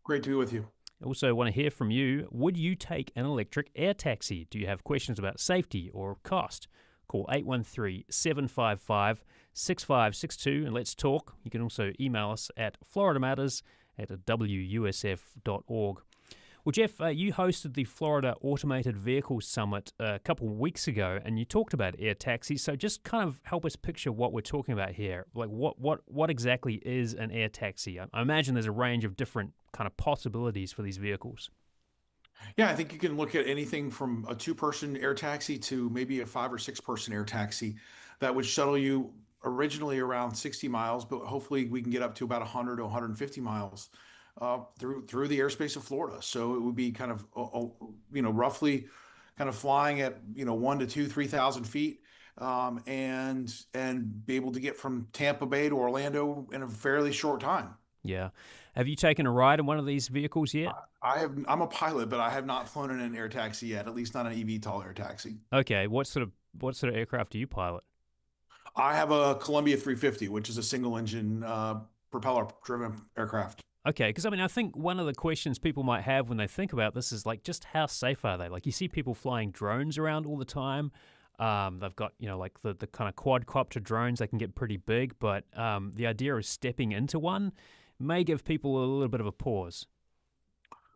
Speaker 22: Great to be with you.
Speaker 2: I also want to hear from you. Would you take an electric air taxi? Do you have questions about safety or cost? Call 813-755-6562 and let's talk. You can also email us at FloridaMatters@WUSF.org. Well, Jeff, you hosted the Florida Automated Vehicles Summit a couple of weeks ago, and you talked about air taxis. So just kind of help us picture what we're talking about here. Like, what exactly is an air taxi? I imagine there's a range of different kind of possibilities for these vehicles.
Speaker 22: Yeah, I think you can look at anything from a 2-person air taxi to maybe a 5 or 6-person air taxi that would shuttle you originally around 60 miles, but hopefully we can get up to about 100 to 150 miles through the airspace of Florida. So it would be kind of, roughly kind of flying at, 1 to 2, 3,000 feet and be able to get from Tampa Bay to Orlando in a fairly short time.
Speaker 2: Yeah. Have you taken a ride in one of these vehicles yet?
Speaker 22: I'm a pilot, but I have not flown in an air taxi yet, at least not an eVTOL air taxi.
Speaker 2: Okay. What sort of aircraft do you pilot?
Speaker 22: I have a Columbia 350, which is a single engine propeller-driven aircraft.
Speaker 2: Okay, because I think one of the questions people might have when they think about this is like, just how safe are they? Like, you see people flying drones around all the time. They've got, like the kind of quadcopter drones. They can get pretty big, but the idea of stepping into one may give people a little bit of a pause.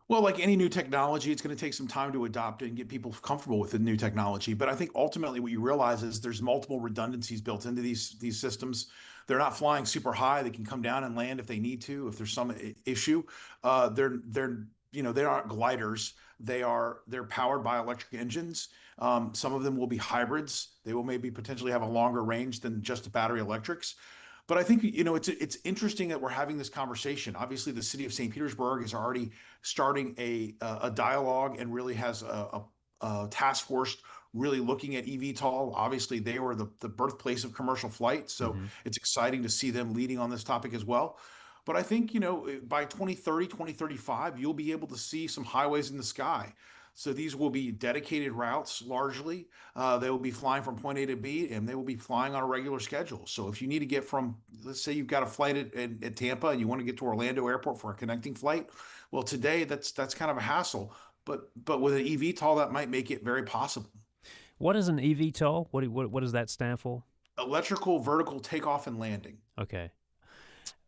Speaker 22: Well, like any new technology, it's going to take some time to adopt it and get people comfortable with the new technology. But I think ultimately what you realize is there's multiple redundancies built into these systems. They're not flying super high. They can come down and land if they need to, if there's some issue. They aren't gliders. They're powered by electric engines. Some of them will be hybrids. They will maybe potentially have a longer range than just the battery electrics. But I think, it's interesting that we're having this conversation. Obviously, the city of St. Petersburg is already starting a dialogue and really has a task force really looking at eVTOL. Obviously, they were the birthplace of commercial flight. So it's exciting to see them leading on this topic as well. But I think, by 2030, 2035, you'll be able to see some highways in the sky. So these will be dedicated routes largely. They will be flying from point A to B, and they will be flying on a regular schedule. So if you need to get from, let's say you've got a flight at Tampa and you want to get to Orlando Airport for a connecting flight, well, today that's kind of a hassle. But with an eVTOL, that might make it very possible.
Speaker 2: What is an eVTOL? What does that stand for?
Speaker 22: electrical vertical takeoff and landing.
Speaker 2: Okay.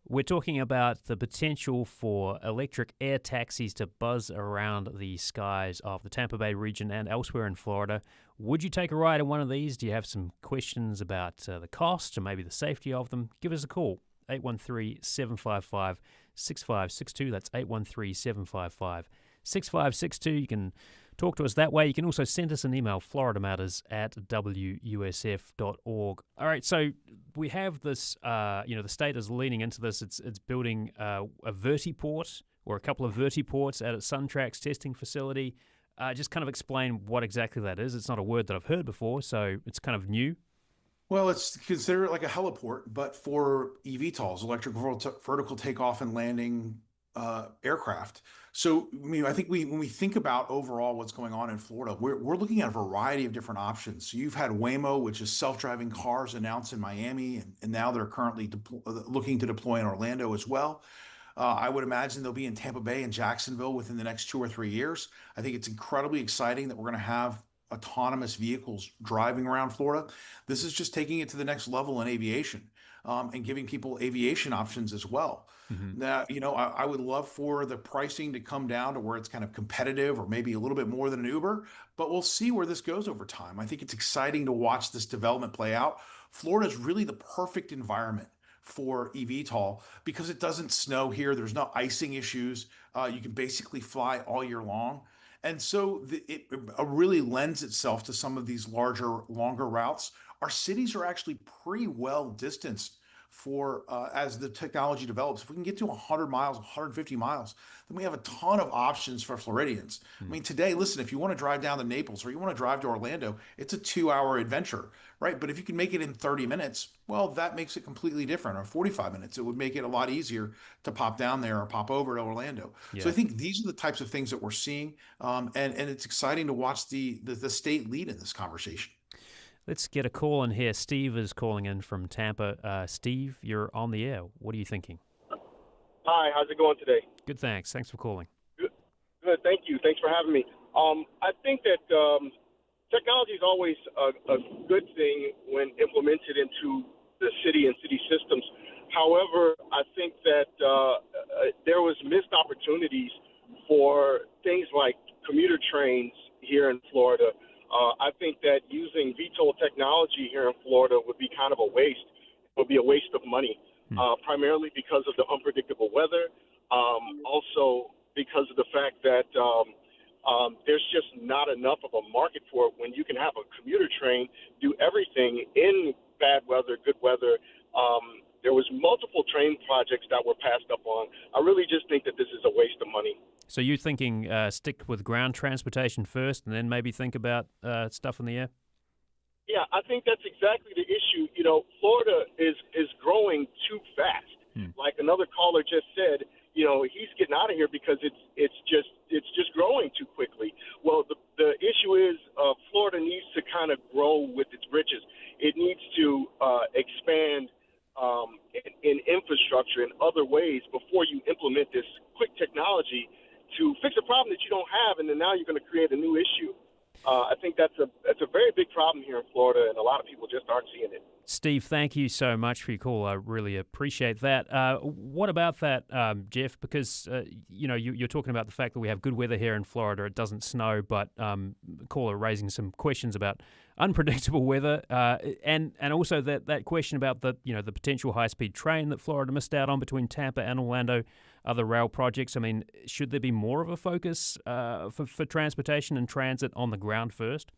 Speaker 2: We're talking about the potential for electric air taxis to buzz around the skies of the Tampa Bay region and elsewhere in Florida. Would you take a ride in one of these? Do you have some questions about the cost or maybe the safety of them? Give us a call, 813-755-6562. That's 813-755-6562. You can talk to us that way. You can also send us an email, FloridaMatters@WUSF.org. All right, so we have this, the state is leaning into this. It's building a vertiport or a couple of vertiports at its SunTrax testing facility. Just kind of explain what exactly that is. It's not a word that I've heard before, so it's kind of new.
Speaker 22: Well, it's consider it like a heliport, but for eVTOLs, electric vertical takeoff and landing aircraft. So, I mean, I think when we think about overall what's going on in Florida, we're looking at a variety of different options. So you've had Waymo, which is self-driving cars, announced in Miami, and now they're currently looking to deploy in Orlando as well. I would imagine they'll be in Tampa Bay and Jacksonville within the next 2 or 3 years. I think it's incredibly exciting that we're going to have autonomous vehicles driving around Florida. This is just taking it to the next level in aviation, and giving people aviation options as well. Now, I would love for the pricing to come down to where it's kind of competitive or maybe a little bit more than an Uber, but we'll see where this goes over time. I think it's exciting to watch this development play out. Florida is really the perfect environment for eVTOL because it doesn't snow here. There's no icing issues. You can basically fly all year long. And so it really lends itself to some of these larger, longer routes. Our cities are actually pretty well distanced for as the technology develops. If we can get to 100 miles, 150 miles, then we have a ton of options for Floridians. I mean, today, listen, if you want to drive down to Naples or you want to drive to Orlando, it's a 2-hour adventure, right? But if you can make it in 30 minutes, well, that makes it completely different. Or 45 minutes, it would make it a lot easier to pop down there or pop over to Orlando.
Speaker 2: Yeah.
Speaker 22: So I think these are the types of things that we're seeing, and it's exciting to watch the state lead in this conversation.
Speaker 2: Let's get a call in here. Steve is calling in from Tampa. Steve, you're on the air. What are you thinking?
Speaker 4: Hi, how's it going today?
Speaker 2: Good, thanks. Thanks for calling.
Speaker 4: Good, thank you. Thanks for having me. I think that technology is always a good thing when implemented into the city and city systems. However, I think that there was missed opportunities for things like commuter trains here in Florida. I think that using VTOL technology here in Florida would be kind of a waste. It would be a waste of money, primarily because of the unpredictable weather. Also because of the fact that there's just not enough of a market for it when you can have a commuter train do everything in bad weather, good weather. There was multiple train projects that were passed up on. I really just think that this is a waste of money.
Speaker 2: So you're thinking stick with ground transportation first and then maybe think about stuff in the air?
Speaker 4: Yeah, I think that's exactly the issue. Florida is growing too fast. Like another caller just said, he's getting out of here because it's just growing too quickly. Well, the issue is Florida needs to kind of grow with its britches. It needs to expand in infrastructure in other ways before you implement this quick technology to fix a problem that you don't have, and then now you're going to create a new issue. I think that's a very bbig problem here in Florida, and a lot of people just aren't seeing it.
Speaker 2: Steve, thank you so much for your call. I really appreciate that. What about that, Jeff? Because you're talking about the fact that we have good weather here in Florida. It doesn't snow, but caller raising some questions about unpredictable weather, and also that question about the potential high-speed train that Florida missed out on between Tampa and Orlando. Other rail projects. I mean, should there be more of a focus for transportation and transit on the ground first?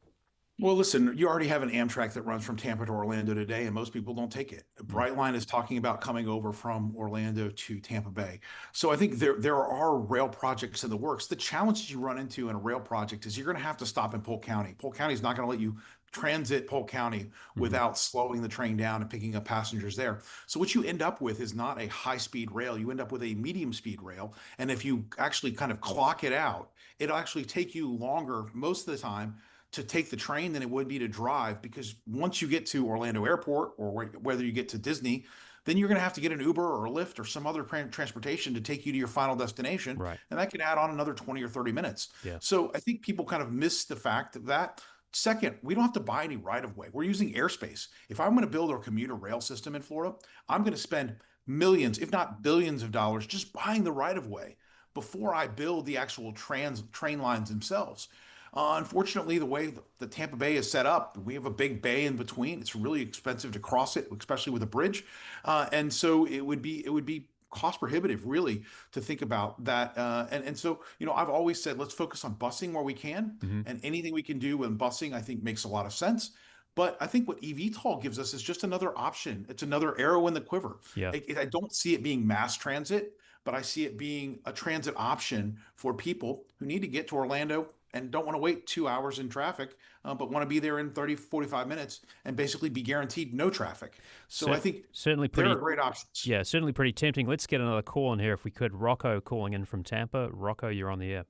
Speaker 22: Well, listen, you already have an Amtrak that runs from Tampa to Orlando today, and most people don't take it. Brightline is talking about coming over from Orlando to Tampa Bay. So I think there are rail projects in the works. The challenges you run into in a rail project is you're going to have to stop in Polk County. Polk County is not going to let you transit Polk County without slowing the train down and picking up passengers there. So what you end up with is not a high-speed rail. You end up with a medium-speed rail. And if you actually kind of clock it out, it'll actually take you longer most of the time to take the train than it would be to drive, because once you get to Orlando Airport or whether you get to Disney, then you're going to have to get an Uber or a Lyft or some other transportation to take you to your final destination.
Speaker 2: Right.
Speaker 22: And that can add on another 20 or 30 minutes.
Speaker 2: Yeah.
Speaker 22: So I think people kind of miss the fact that Second, we don't have to buy any right of way. We're using airspace. If I'm going to build a commuter rail system in Florida, I'm going to spend millions, if not billions of dollars just buying the right of way before I build the actual train lines themselves. Unfortunately, the way the Tampa Bay is set up, we have a big bay in between. It's really expensive to cross it, especially with a bridge, and so it would be cost prohibitive, really, to think about that. And so, I've always said let's focus on busing where we can, and anything we can do with busing, I think, makes a lot of sense. But I think what eVTOL gives us is just another option. It's another arrow in the quiver.
Speaker 2: Yeah.
Speaker 22: I don't see it being mass transit, but I see it being a transit option for people who need to get to Orlando and don't want to wait 2 hours in traffic, but want to be there in 30, 45 minutes and basically be guaranteed no traffic. So I think
Speaker 2: certainly
Speaker 22: there are great options.
Speaker 2: Yeah, certainly pretty tempting. Let's get another call in here if we could. Rocco calling in from Tampa. Rocco, you're on the air.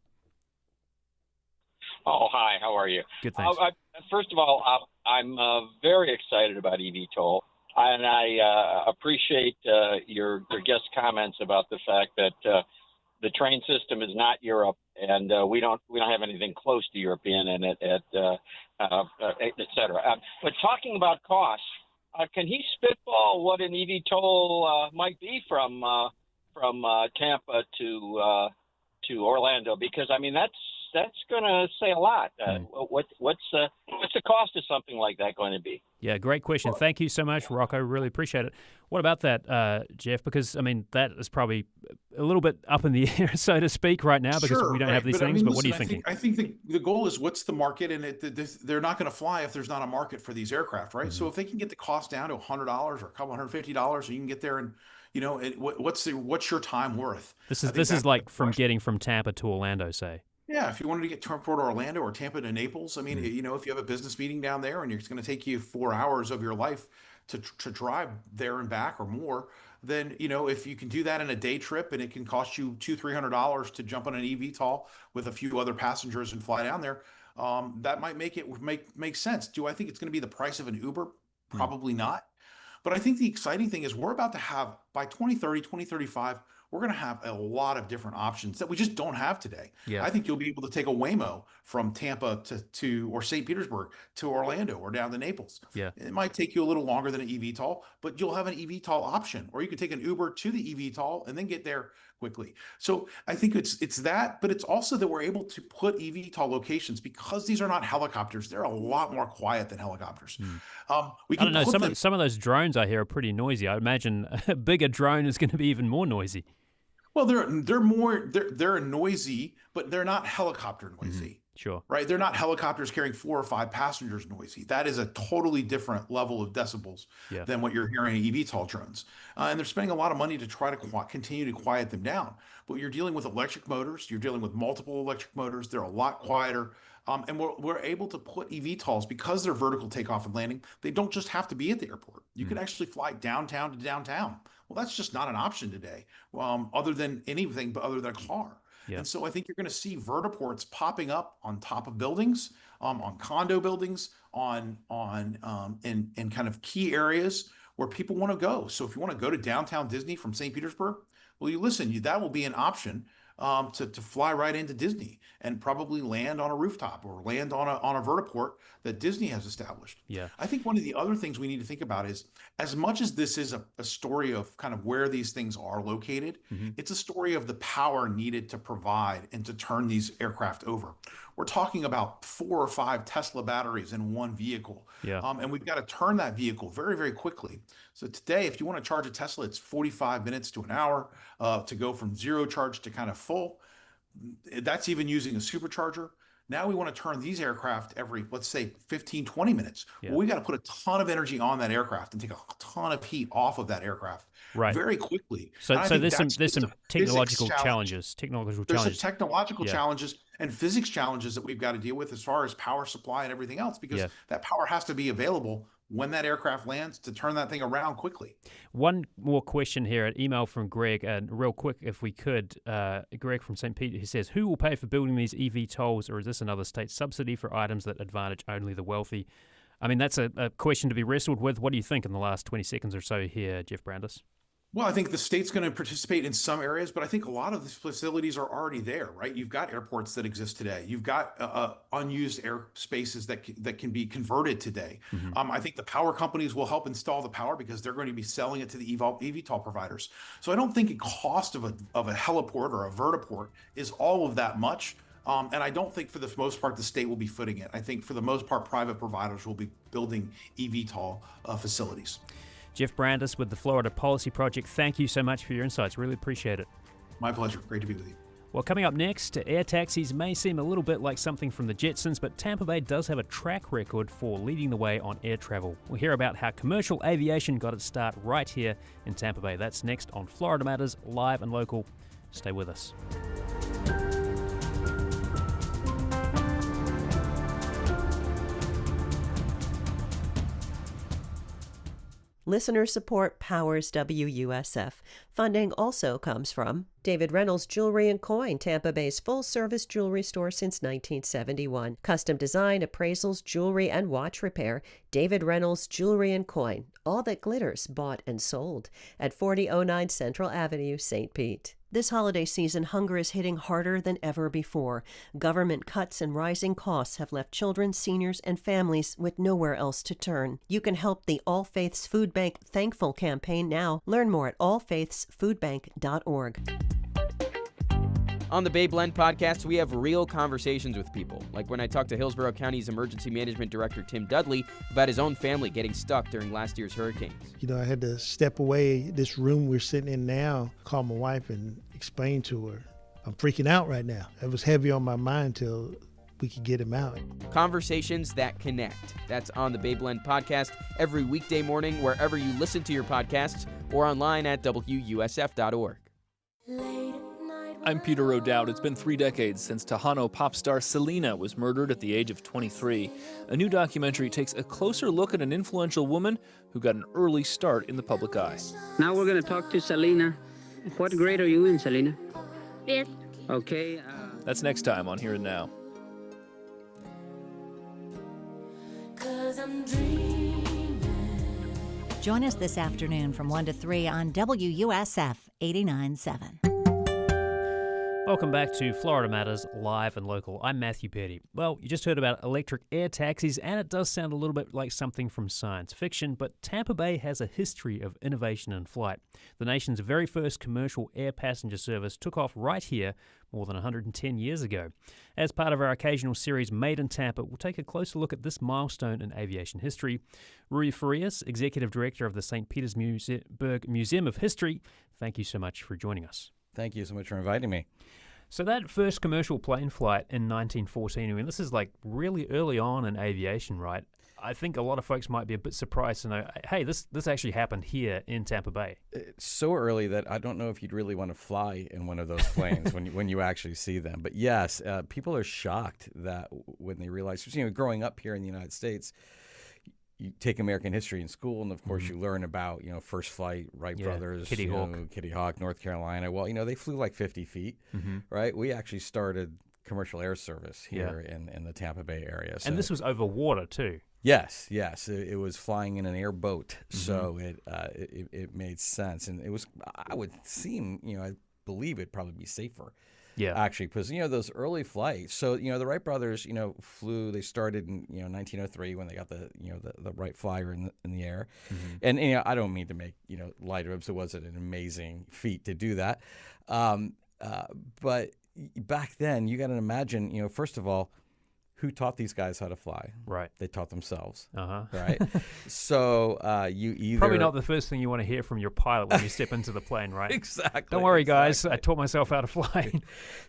Speaker 5: Oh, hi. How are you?
Speaker 2: Good, thanks.
Speaker 5: First of all, I'm very excited about eVTOL, and I appreciate your guest comments about the fact that the train system is not Europe, and we don't have anything close to European in it, et cetera. But talking about costs, can he spitball what an eVTOL might be from Tampa to Orlando? Because I mean that's going to say a lot. What's the cost of something like that going to be?
Speaker 2: Yeah, great question. Thank you so much, Rocco. Really appreciate it. What about that, Jeff? Because, I mean, that is probably a little bit up in the air, so to speak, right now, because we don't have these things. But what are you thinking?
Speaker 22: I think the goal is what's the market, and they're not going to fly if there's not a market for these aircraft, right? So if they can get the cost down to $100 or a couple $150, and you can get there and what's your time worth?
Speaker 2: This is like getting from Tampa to Orlando, say.
Speaker 22: Yeah, if you wanted to get Tampa to Orlando or Tampa to Naples, I mean, if you have a business meeting down there and it's going to take you 4 hours of your life to drive there and back or more, then, if you can do that in a day trip and it can cost you $200-300 to jump on an eVTOL with a few other passengers and fly down there, that might make sense. Do I think it's going to be the price of an Uber? Probably not. But I think the exciting thing is we're about to have, by 2030, 2035, we're going to have a lot of different options that we just don't have today.
Speaker 2: Yeah.
Speaker 22: I think you'll be able to take a Waymo from Tampa to or St. Petersburg to Orlando or down to Naples.
Speaker 2: Yeah.
Speaker 22: It might take you a little longer than an eVTOL, but you'll have an eVTOL option, or you can take an Uber to the eVTOL and then get there quickly. So I think it's that, but it's also that we're able to put eVTOL locations, because these are not helicopters. They're a lot more quiet than helicopters. We can
Speaker 2: I don't know. Some of those drones I hear are pretty noisy. I imagine a bigger drone is going to be even more noisy.
Speaker 22: Well, they're noisy, but they're not helicopter noisy.
Speaker 2: Sure.
Speaker 22: Right? They're not helicopters carrying 4 or 5 passengers noisy. That is a totally different level of decibels than what you're hearing in eVTOL drones. And they're spending a lot of money to try to continue to quiet them down. But you're dealing with electric motors. You're dealing with multiple electric motors. They're a lot quieter. And we're able to put eVTOLs, because they're vertical takeoff and landing, they don't just have to be at the airport. You can actually fly downtown to downtown. Well, that's just not an option today, other than anything but other than a car. Yeah. And so I think you're going to see vertiports popping up on top of buildings, on condo buildings, in kind of key areas where people want to go. So if you want to go to downtown Disney from St. Petersburg, well, that will be an option to fly right into Disney and probably land on a rooftop or land on a vertiport that Disney has established.
Speaker 2: Yeah.
Speaker 22: I think one of the other things we need to think about is, as much as this is a story of kind of where these things are located, it's a story of the power needed to provide and to turn these aircraft over. We're talking about 4 or 5 Tesla batteries in one vehicle.
Speaker 2: Yeah.
Speaker 22: And we've got to turn that vehicle very, very quickly. So today, if you want to charge a Tesla, it's 45 minutes to an hour to go from zero charge to kind of full. That's even using a supercharger. Now we want to turn these aircraft every, let's say, 15, 20 minutes. Yeah. Well, we got to put a ton of energy on that aircraft and take a ton of heat off of that aircraft very quickly.
Speaker 2: So there's some technological challenges.
Speaker 22: There's some technological challenges and physics challenges that we've got to deal with as far as power supply and everything else, because that power has to be available when that aircraft lands to turn that thing around quickly.
Speaker 2: One more question here, an email from Greg, and real quick, if we could. Greg from St. Peter, he says, who will pay for building these eVTOLs, or is this another state subsidy for items that advantage only the wealthy? I mean, that's a question to be wrestled with. What do you think in the last 20 seconds or so here, Jeff Brandes?
Speaker 22: Well, I think the state's going to participate in some areas, but I think a lot of these facilities are already there, right? You've got airports that exist today. You've got unused air spaces that can be converted today. I think the power companies will help install the power because they're going to be selling it to the eVTOL providers. So I don't think the cost of a heliport or a vertiport is all of that much. And I don't think for the most part the state will be footing it. I think for the most part private providers will be building eVTOL facilities.
Speaker 2: Jeff Brandis with the Florida Policy Project, thank you so much for your insights. Really appreciate it.
Speaker 22: My pleasure. Great to be with you.
Speaker 2: Well, coming up next, air taxis may seem a little bit like something from the Jetsons, but Tampa Bay does have a track record for leading the way on air travel. We'll hear about how commercial aviation got its start right here in Tampa Bay. That's next on Florida Matters, live and local. Stay with us.
Speaker 1: Listener support powers WUSF. Funding also comes from David Reynolds Jewelry & Coin, Tampa Bay's full-service jewelry store since 1971. Custom design, appraisals, jewelry, and watch repair. David Reynolds Jewelry & Coin. All that glitters, bought and sold. At 4009 Central Avenue, St. Pete. This holiday season, hunger is hitting harder than ever before. Government cuts and rising costs have left children, seniors, and families with nowhere else to turn. You can help the All Faiths Food Bank Thankful campaign now. Learn more at allfaithsfoodbank.org.
Speaker 12: On the Bay Blend podcast, we have real conversations with people, like when I talked to Hillsborough County's Emergency Management Director Tim Dudley about his own family getting stuck during last year's hurricanes.
Speaker 6: You know, I had to step away. This room we're sitting in now, call my wife and explain to her, I'm freaking out right now. It was heavy on my mind till we could get him out.
Speaker 12: Conversations that connect. That's on the Bay Blend podcast every weekday morning, wherever you listen to your podcasts, or online at WUSF.org.
Speaker 7: I'm Peter O'Dowd. It's been 3 decades since Tejano pop star Selena was murdered at the age of 23. A new documentary takes a closer look at an influential woman who got an early start in the public eye.
Speaker 23: Now we're going to talk to Selena. What grade are you in, Selena?
Speaker 24: Fifth.
Speaker 23: Okay.
Speaker 7: That's next time on Here and Now.
Speaker 18: 'Cause I'm dreaming. Join us this afternoon from 1 to 3 on WUSF 89.7.
Speaker 2: Welcome back to Florida Matters, live and local. I'm Matthew Petty. Well, you just heard about electric air taxis, and it does sound a little bit like something from science fiction, but Tampa Bay has a history of innovation in flight. The nation's very first commercial air passenger service took off right here more than 110 years ago. As part of our occasional series Made in Tampa, we'll take a closer look at this milestone in aviation history. Rui Farias, Executive Director of the St. Petersburg Museum of History, thank you so much for joining us.
Speaker 25: Thank you so much for inviting me.
Speaker 2: So that first commercial plane flight in 1914, I mean, this is like really early on in aviation, right? I think a lot of folks might be a bit surprised to know, hey, this actually happened here in Tampa Bay.
Speaker 25: It's so early that I don't know if you'd really want to fly in one of those planes when you actually see them. But yes, people are shocked that when they realize, growing up here in the United States, you take American history in school, and of course you learn about, First Flight, Wright brothers, Kitty Hawk, North Carolina. Well, they flew like 50 feet, right? We actually started commercial air service here in the Tampa Bay area. So.
Speaker 2: And this was over water too.
Speaker 25: Yes. It was flying in an airboat, so it made sense, and it was. I would seem, I believe it'd probably be safer.
Speaker 2: Yeah,
Speaker 25: actually, because those early flights. So the Wright brothers, flew. They started in 1903 when they got the Wright Flyer in the air, and I don't mean to make light of it. So it wasn't an amazing feat to do that, but back then you got to imagine. First of all, who taught these guys how to fly?
Speaker 2: Right,
Speaker 25: they taught themselves.
Speaker 2: Right.
Speaker 25: So you either
Speaker 2: probably not the first thing you want to hear from your pilot when you step into the plane, right?
Speaker 25: Exactly.
Speaker 2: Don't worry, guys. I taught myself how to fly.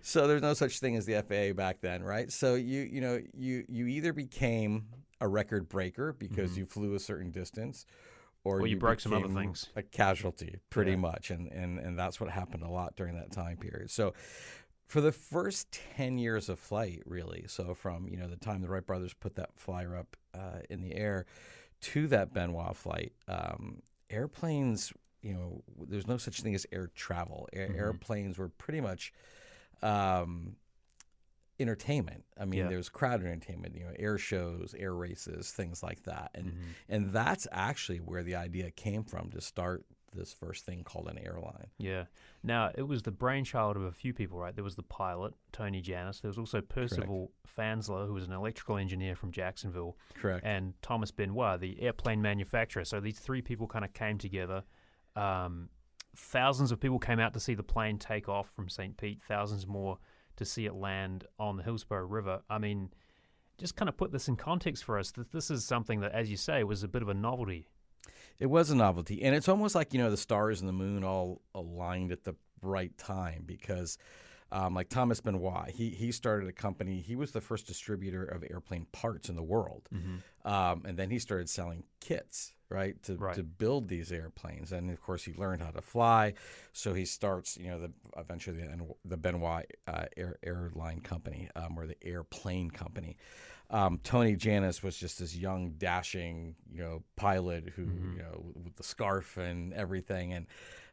Speaker 25: So there's no such thing as the FAA back then, right? So you either became a record breaker because you flew a certain distance, or
Speaker 2: you broke some other things.
Speaker 25: A casualty, pretty much, and that's what happened a lot during that time period. So. For the first 10 years of flight, really, so from the time the Wright brothers put that flyer up in the air to that Benoit flight, airplanes, there's no such thing as air travel. Airplanes were pretty much entertainment. I mean, there's crowd entertainment, air shows, air races, things like that, and that's actually where the idea came from to start this first thing called an airline.
Speaker 2: Yeah. Now, it was the brainchild of a few people, right? There was the pilot, Tony Janis. There was also Percival Fansler, who was an electrical engineer from Jacksonville.
Speaker 25: Correct.
Speaker 2: And Thomas Benoit, the airplane manufacturer. So these three people kind of came together. Thousands of people came out to see the plane take off from St. Pete, thousands more to see it land on the Hillsborough River. I mean, just kind of put this in context for us, that this is something that, as you say, was a bit of a novelty.
Speaker 25: It was a novelty. And it's almost like, the stars and the moon all aligned at the right time because like Thomas Benoit, he started a company. He was the first distributor of airplane parts in the world. And then he started selling kits, right, to build these airplanes. And, of course, he learned how to fly. So he starts, eventually the Benoit Airline Company or the Airplane Company. Tony Janis was just this young, dashing, pilot who, with the scarf and everything. And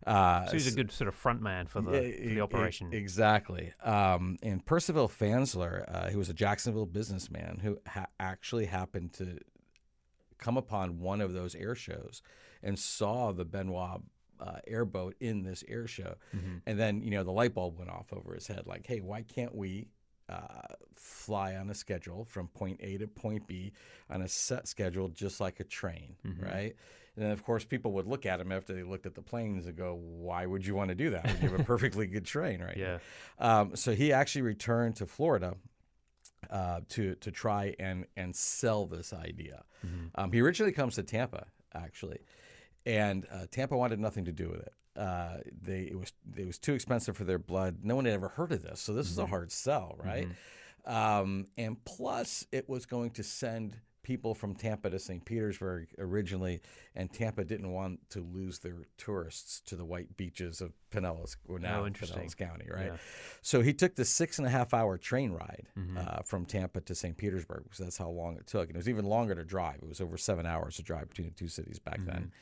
Speaker 2: so he's a good sort of front man for the operation.
Speaker 25: Exactly. And Percival Fansler, who was a Jacksonville businessman who actually happened to come upon one of those air shows and saw the Benoit airboat in this air show. And then, the light bulb went off over his head like, hey, why can't we fly on a schedule from point A to point B on a set schedule just like a train, right? And then, of course, people would look at him after they looked at the planes and go, why would you want to do that? You have a perfectly good train, right?
Speaker 2: Yeah.
Speaker 25: So he actually returned to Florida to try and sell this idea. He originally comes to Tampa, actually, and Tampa wanted nothing to do with it. It was too expensive for their blood. No one had ever heard of this, so this is a hard sell, right? And plus, it was going to send people from Tampa to St. Petersburg originally, and Tampa didn't want to lose their tourists to the white beaches of Pinellas, or now Pinellas County, right? Yeah. So he took the 6.5-hour train ride from Tampa to St. Petersburg, because that's how long it took. And it was even longer to drive. It was over 7 hours to drive between the two cities back then.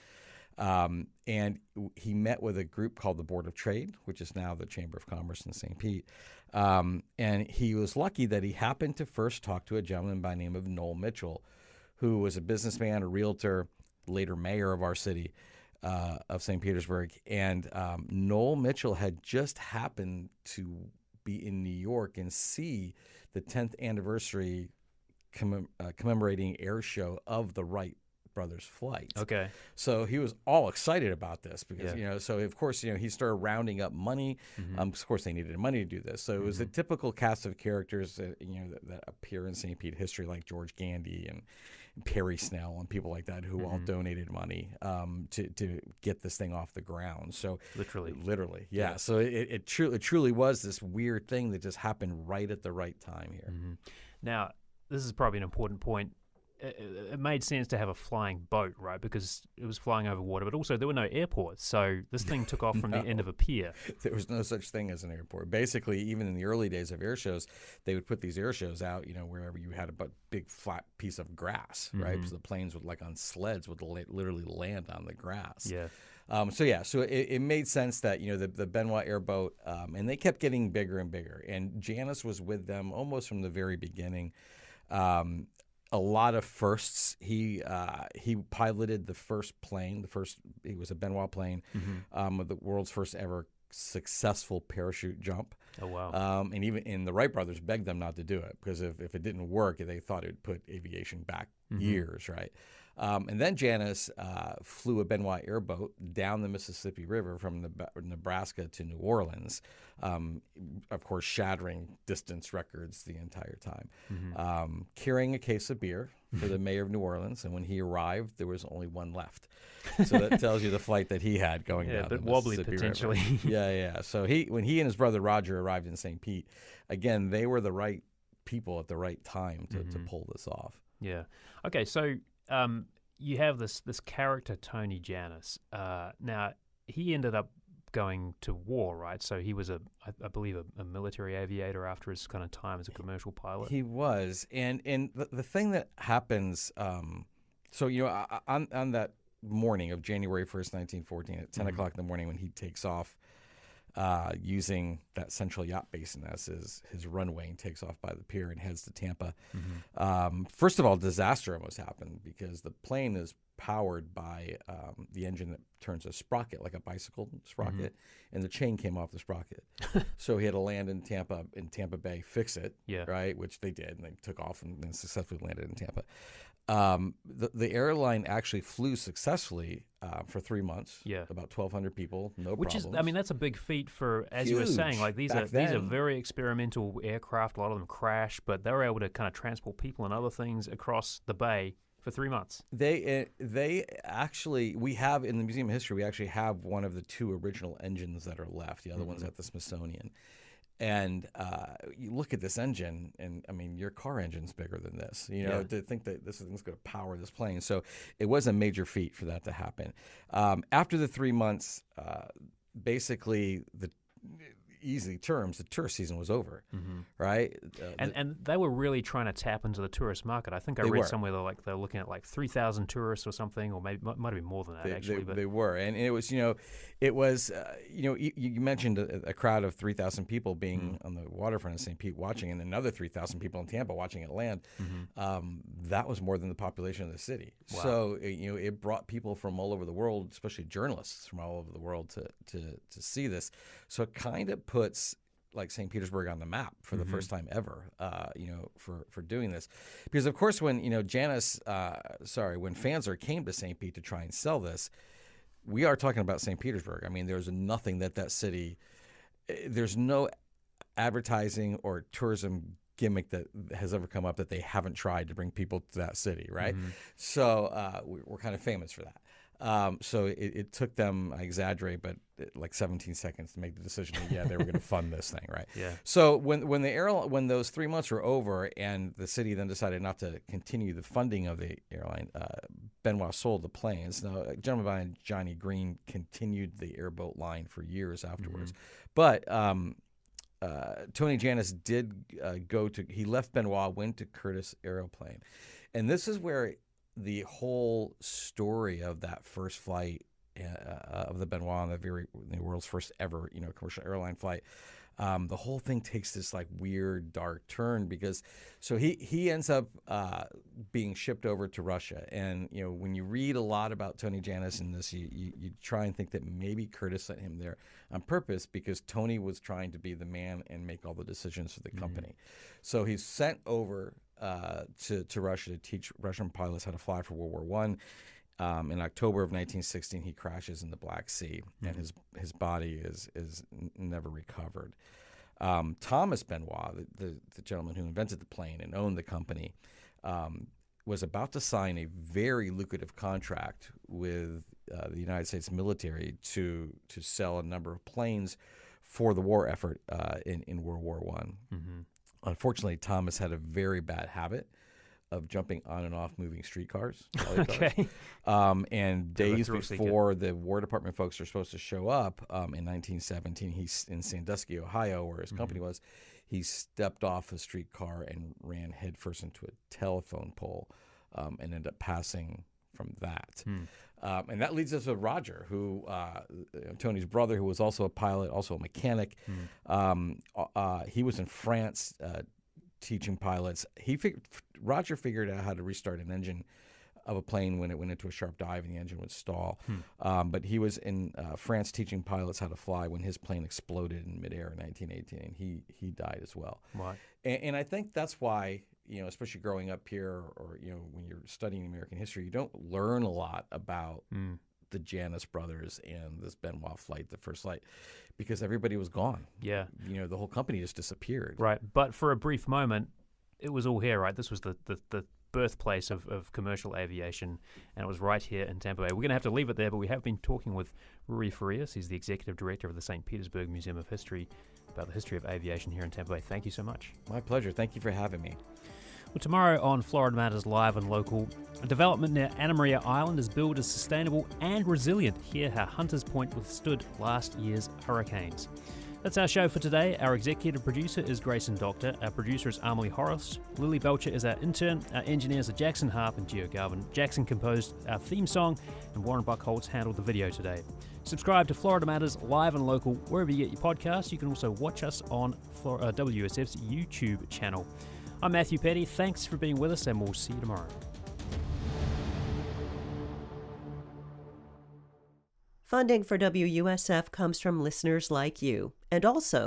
Speaker 25: And he met with a group called the Board of Trade, which is now the Chamber of Commerce in St. Pete. And he was lucky that he happened to first talk to a gentleman by the name of Noel Mitchell, who was a businessman, a realtor, later mayor of our city of St. Petersburg. And Noel Mitchell had just happened to be in New York and see the 10th anniversary commemorating air show of the Wright brothers' flight.
Speaker 2: Okay.
Speaker 25: So he was all excited about this because, so of course, he started rounding up money. Of course, they needed money to do this. So it was a typical cast of characters that appear in St. Pete history, like George Gandy and Perry Snell and people like that who all donated money to get this thing off the ground. So literally. Yeah. So it truly was this weird thing that just happened right at the right time here.
Speaker 2: Now, this is probably an important point. It made sense to have a flying boat, right? Because it was flying over water, but also there were no airports. So this thing took off from the end of a pier.
Speaker 25: There was no such thing as an airport. Basically, even in the early days of air shows, they would put these air shows out, wherever you had a big flat piece of grass, right? Because the planes would, like on sleds, would literally land on the grass.
Speaker 2: Yeah.
Speaker 25: So it made sense that, the Benoit airboat, and they kept getting bigger and bigger. And Janis was with them almost from the very beginning. A lot of firsts. He piloted the first plane. It was a Benoit plane, with the world's first ever successful parachute jump.
Speaker 2: Oh wow!
Speaker 25: And even the Wright brothers begged them not to do it because if it didn't work, they thought it would put aviation back years, right? And then Janis flew a Benoit airboat down the Mississippi River from Nebraska to New Orleans, of course, shattering distance records the entire time, carrying a case of beer for the mayor of New Orleans. And when he arrived, there was only one left. So that tells you the flight that he had going down the
Speaker 2: wobbly
Speaker 25: Mississippi
Speaker 2: potentially.
Speaker 25: River. Yeah. So when he and his brother Roger arrived in St. Pete, again, they were the right people at the right time to pull this off.
Speaker 2: Yeah. Okay, so you have this character, Tony Janis. Now, he ended up going to war, right? So he was, I believe, a military aviator after his kind of time as a commercial pilot.
Speaker 25: He was. And the thing that happens, on that morning of January 1st, 1914, at 10 o'clock in the morning when he takes off, using that central yacht basin as his runway, and takes off by the pier and heads to Tampa. First of all, disaster almost happened because the plane is powered by the engine that turns a sprocket, like a bicycle sprocket, and the chain came off the sprocket. So he had to land in Tampa Bay, fix it, right, which they did, and they took off and then successfully landed in Tampa. The airline actually flew successfully for 3 months. About 1,200 people, no problems.
Speaker 2: Which is, I mean, that's a big feat for, as
Speaker 25: Huge.
Speaker 2: you were saying, like these
Speaker 25: Back
Speaker 2: are
Speaker 25: then.
Speaker 2: very experimental aircraft. A lot of them crash, but they were able to kind of transport people and other things across the bay for 3 months.
Speaker 25: They actually, we have in the Museum of History, we actually have one of the 2 original engines that are left. The other one's at the Smithsonian. And you look at this engine, and I mean, your car engine's bigger than this. You know, to think that this thing's going to power this plane. So it was a major feat for that to happen. After the 3 months, basically the tourist season was over, right?
Speaker 2: And they were really trying to tap into the tourist market. I think I read somewhere they're looking at like 3,000 tourists or something, or maybe might have been more than that actually.
Speaker 25: They were, and it was you mentioned a crowd of 3,000 people being on the waterfront of St. Pete watching, and another 3,000 people in Tampa watching it land. That was more than the population of the city.
Speaker 2: Wow.
Speaker 25: So it brought people from all over the world, especially journalists from all over the world, to see this. So it kind of puts like St. Petersburg on the map for the first time ever, for doing this. Because of course, when when Fanzer came to St. Pete to try and sell this, we are talking about St. Petersburg. I mean, there's nothing that city, there's no advertising or tourism gimmick that has ever come up that they haven't tried to bring people to that city, right? So we're kind of famous for that. So it took them, I exaggerate, but like 17 seconds to make the decision that they were going to fund this thing, right? So when those 3 months were over and the city then decided not to continue the funding of the airline, Benoit sold the planes. Now, a gentleman by Johnny Green continued the airboat line for years afterwards, but Tony Jannus did he left Benoit, went to Curtiss Aeroplane, and this is where the whole story of that first flight of the Benoit, the world's first ever commercial airline flight, the whole thing takes this like weird dark turn because he ends up being shipped over to Russia, and when you read a lot about Tony Jannus in this, you try and think that maybe Curtiss sent him there on purpose because Tony was trying to be the man and make all the decisions for the company. So he's sent over to Russia to teach Russian pilots how to fly for World War I. In October of 1916, he crashes in the Black Sea, and his body is never recovered. Thomas Benoit, the gentleman who invented the plane and owned the company, was about to sign a very lucrative contract with the United States military to sell a number of planes for the war effort in World War I. Unfortunately, Thomas had a very bad habit of jumping on and off moving streetcars. And days before the War Department folks are supposed to show up in 1917, he's in Sandusky, Ohio, where his company was. He stepped off a streetcar and ran headfirst into a telephone pole and ended up passing from that. And that leads us to Roger, who Tony's brother, who was also a pilot, also a mechanic. He was in France teaching pilots. Roger figured out how to restart an engine of a plane when it went into a sharp dive and the engine would stall. But he was in France teaching pilots how to fly when his plane exploded in midair in 1918, and he died as well. And I think that's why, especially growing up here, or when you're studying American history, you don't learn a lot about the Jannus brothers and this Benoit flight, the first flight, because everybody was gone. The whole company just disappeared.
Speaker 2: Right, but for a brief moment, it was all here, right? This was the birthplace of commercial aviation, and it was right here in Tampa Bay. We're going to have to leave it there, but we have been talking with Rui Farias. He's the executive director of the St. Petersburg Museum of History, about the history of aviation here in Tampa Bay. Thank you so much.
Speaker 25: My pleasure. Thank you for having me.
Speaker 2: Well, tomorrow on Florida Matters Live and Local, a development near Anna Maria Island is billed as sustainable and resilient. Hear how Hunters Point withstood last year's hurricanes. That's our show for today. Our executive producer is Grayson Doctor. Our producer is Amelie Horace. Lily Belcher is our intern. Our engineers are Jackson Harp and Gio Garvin. Jackson composed our theme song, and Warren Buckholtz handled the video today. Subscribe to Florida Matters live and local wherever you get your podcasts. You can also watch us on WSF's YouTube channel. I'm Matthew Petty. Thanks for being with us, and we'll see you tomorrow.
Speaker 1: Funding for WUSF comes from listeners like you, and also